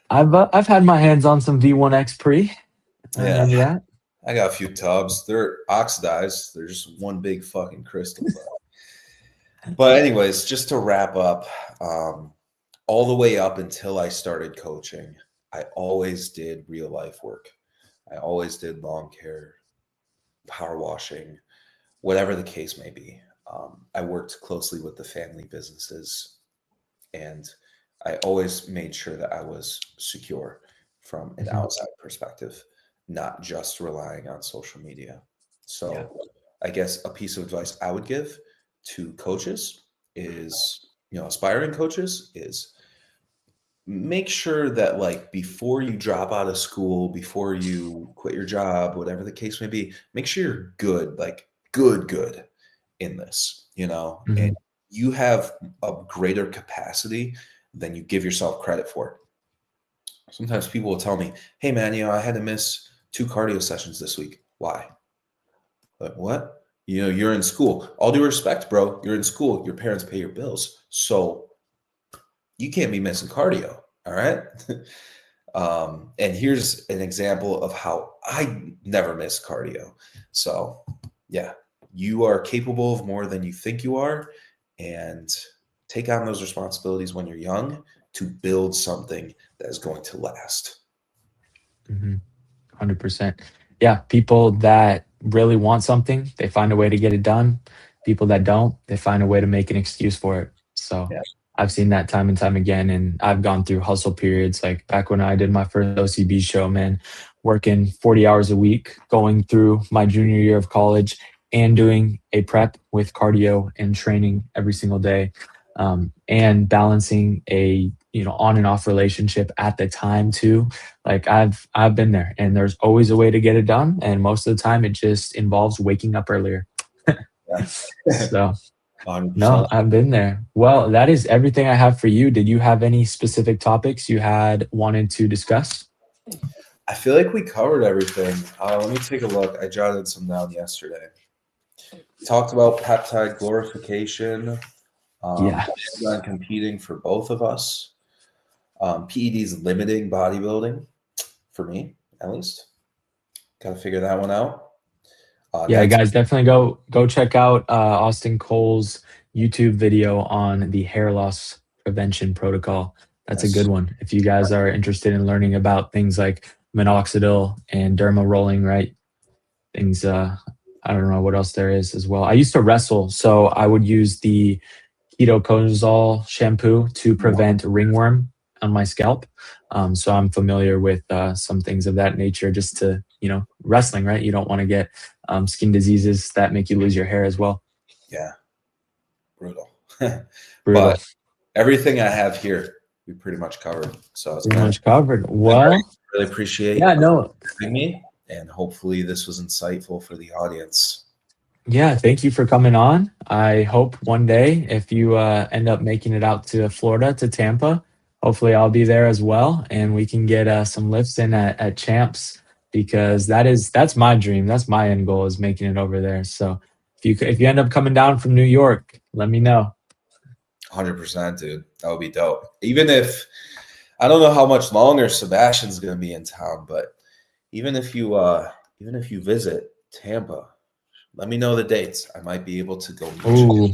I've had my hands on some V1X pre. Yeah, I got a few tubs. They're oxidized. They're just one big fucking crystal. But anyways, just to wrap up, all the way up until I started coaching, I always did real life work. I always did lawn care, power washing, whatever the case may be. I worked closely with the family businesses, and I always made sure that I was secure from an outside perspective, not just relying on social media. So I guess a piece of advice I would give to coaches is, aspiring coaches, is make sure that like before you drop out of school, before you quit your job, whatever the case may be, make sure you're good, like good in this, and you have a greater capacity than you give yourself credit for. Sometimes people will tell me, "Hey man, I had to miss 2 cardio sessions this week." Why? Like, what? You're in school. All due respect, bro. You're in school. Your parents pay your bills. So you can't be missing cardio. All right. And here's an example of how I never miss cardio. So yeah, you are capable of more than you think you are, and take on those responsibilities when you're young to build something that is going to last. 100%. Yeah, people that really want something, they find a way to get it done. People that don't, they find a way to make an excuse for it. So I've seen that time and time again, and I've gone through hustle periods. Like back when I did my first OCB show, man, working 40 hours a week, going through my junior year of college and doing a prep with cardio and training every single day, and balancing a on and off relationship at the time too. Like I've been there, and there's always a way to get it done, and most of the time it just involves waking up earlier. So 100%. no, I've been there. Well, that is everything I have for you. Did you have any specific topics you had wanted to discuss? I feel like we covered everything. Let me take a look. I jotted some down yesterday. Talked about peptide glorification. On competing for both of us. PED's limiting bodybuilding, for me at least. Got to figure that one out. Guys, definitely go check out Austin Cole's YouTube video on the hair loss prevention protocol. That's a good one. If you guys are interested in learning about things like minoxidil and derma rolling, right? Things, I don't know what else there is as well. I used to wrestle, so I would use the ketoconazole shampoo to prevent ringworm on my scalp. So I'm familiar with some things of that nature, just to, wrestling, right? You don't want to get skin diseases that make you lose your hair as well. Yeah, brutal. Brutal. But everything I have here, we pretty much covered. So it's Pretty kind much covered. Well, really appreciate yeah, no. me, and hopefully this was insightful for the audience. Yeah, thank you for coming on. I hope one day if you end up making it out to Florida, to Tampa, hopefully I'll be there as well, and we can get some lifts in at Champs, because that's my dream. That's my end goal, is making it over there. So if you end up coming down from New York, let me know. 100%, dude. That would be dope. Even if I don't know how much longer Sebastian's going to be in town, but even if you visit Tampa, let me know the dates. I might be able to go meet you. Ooh,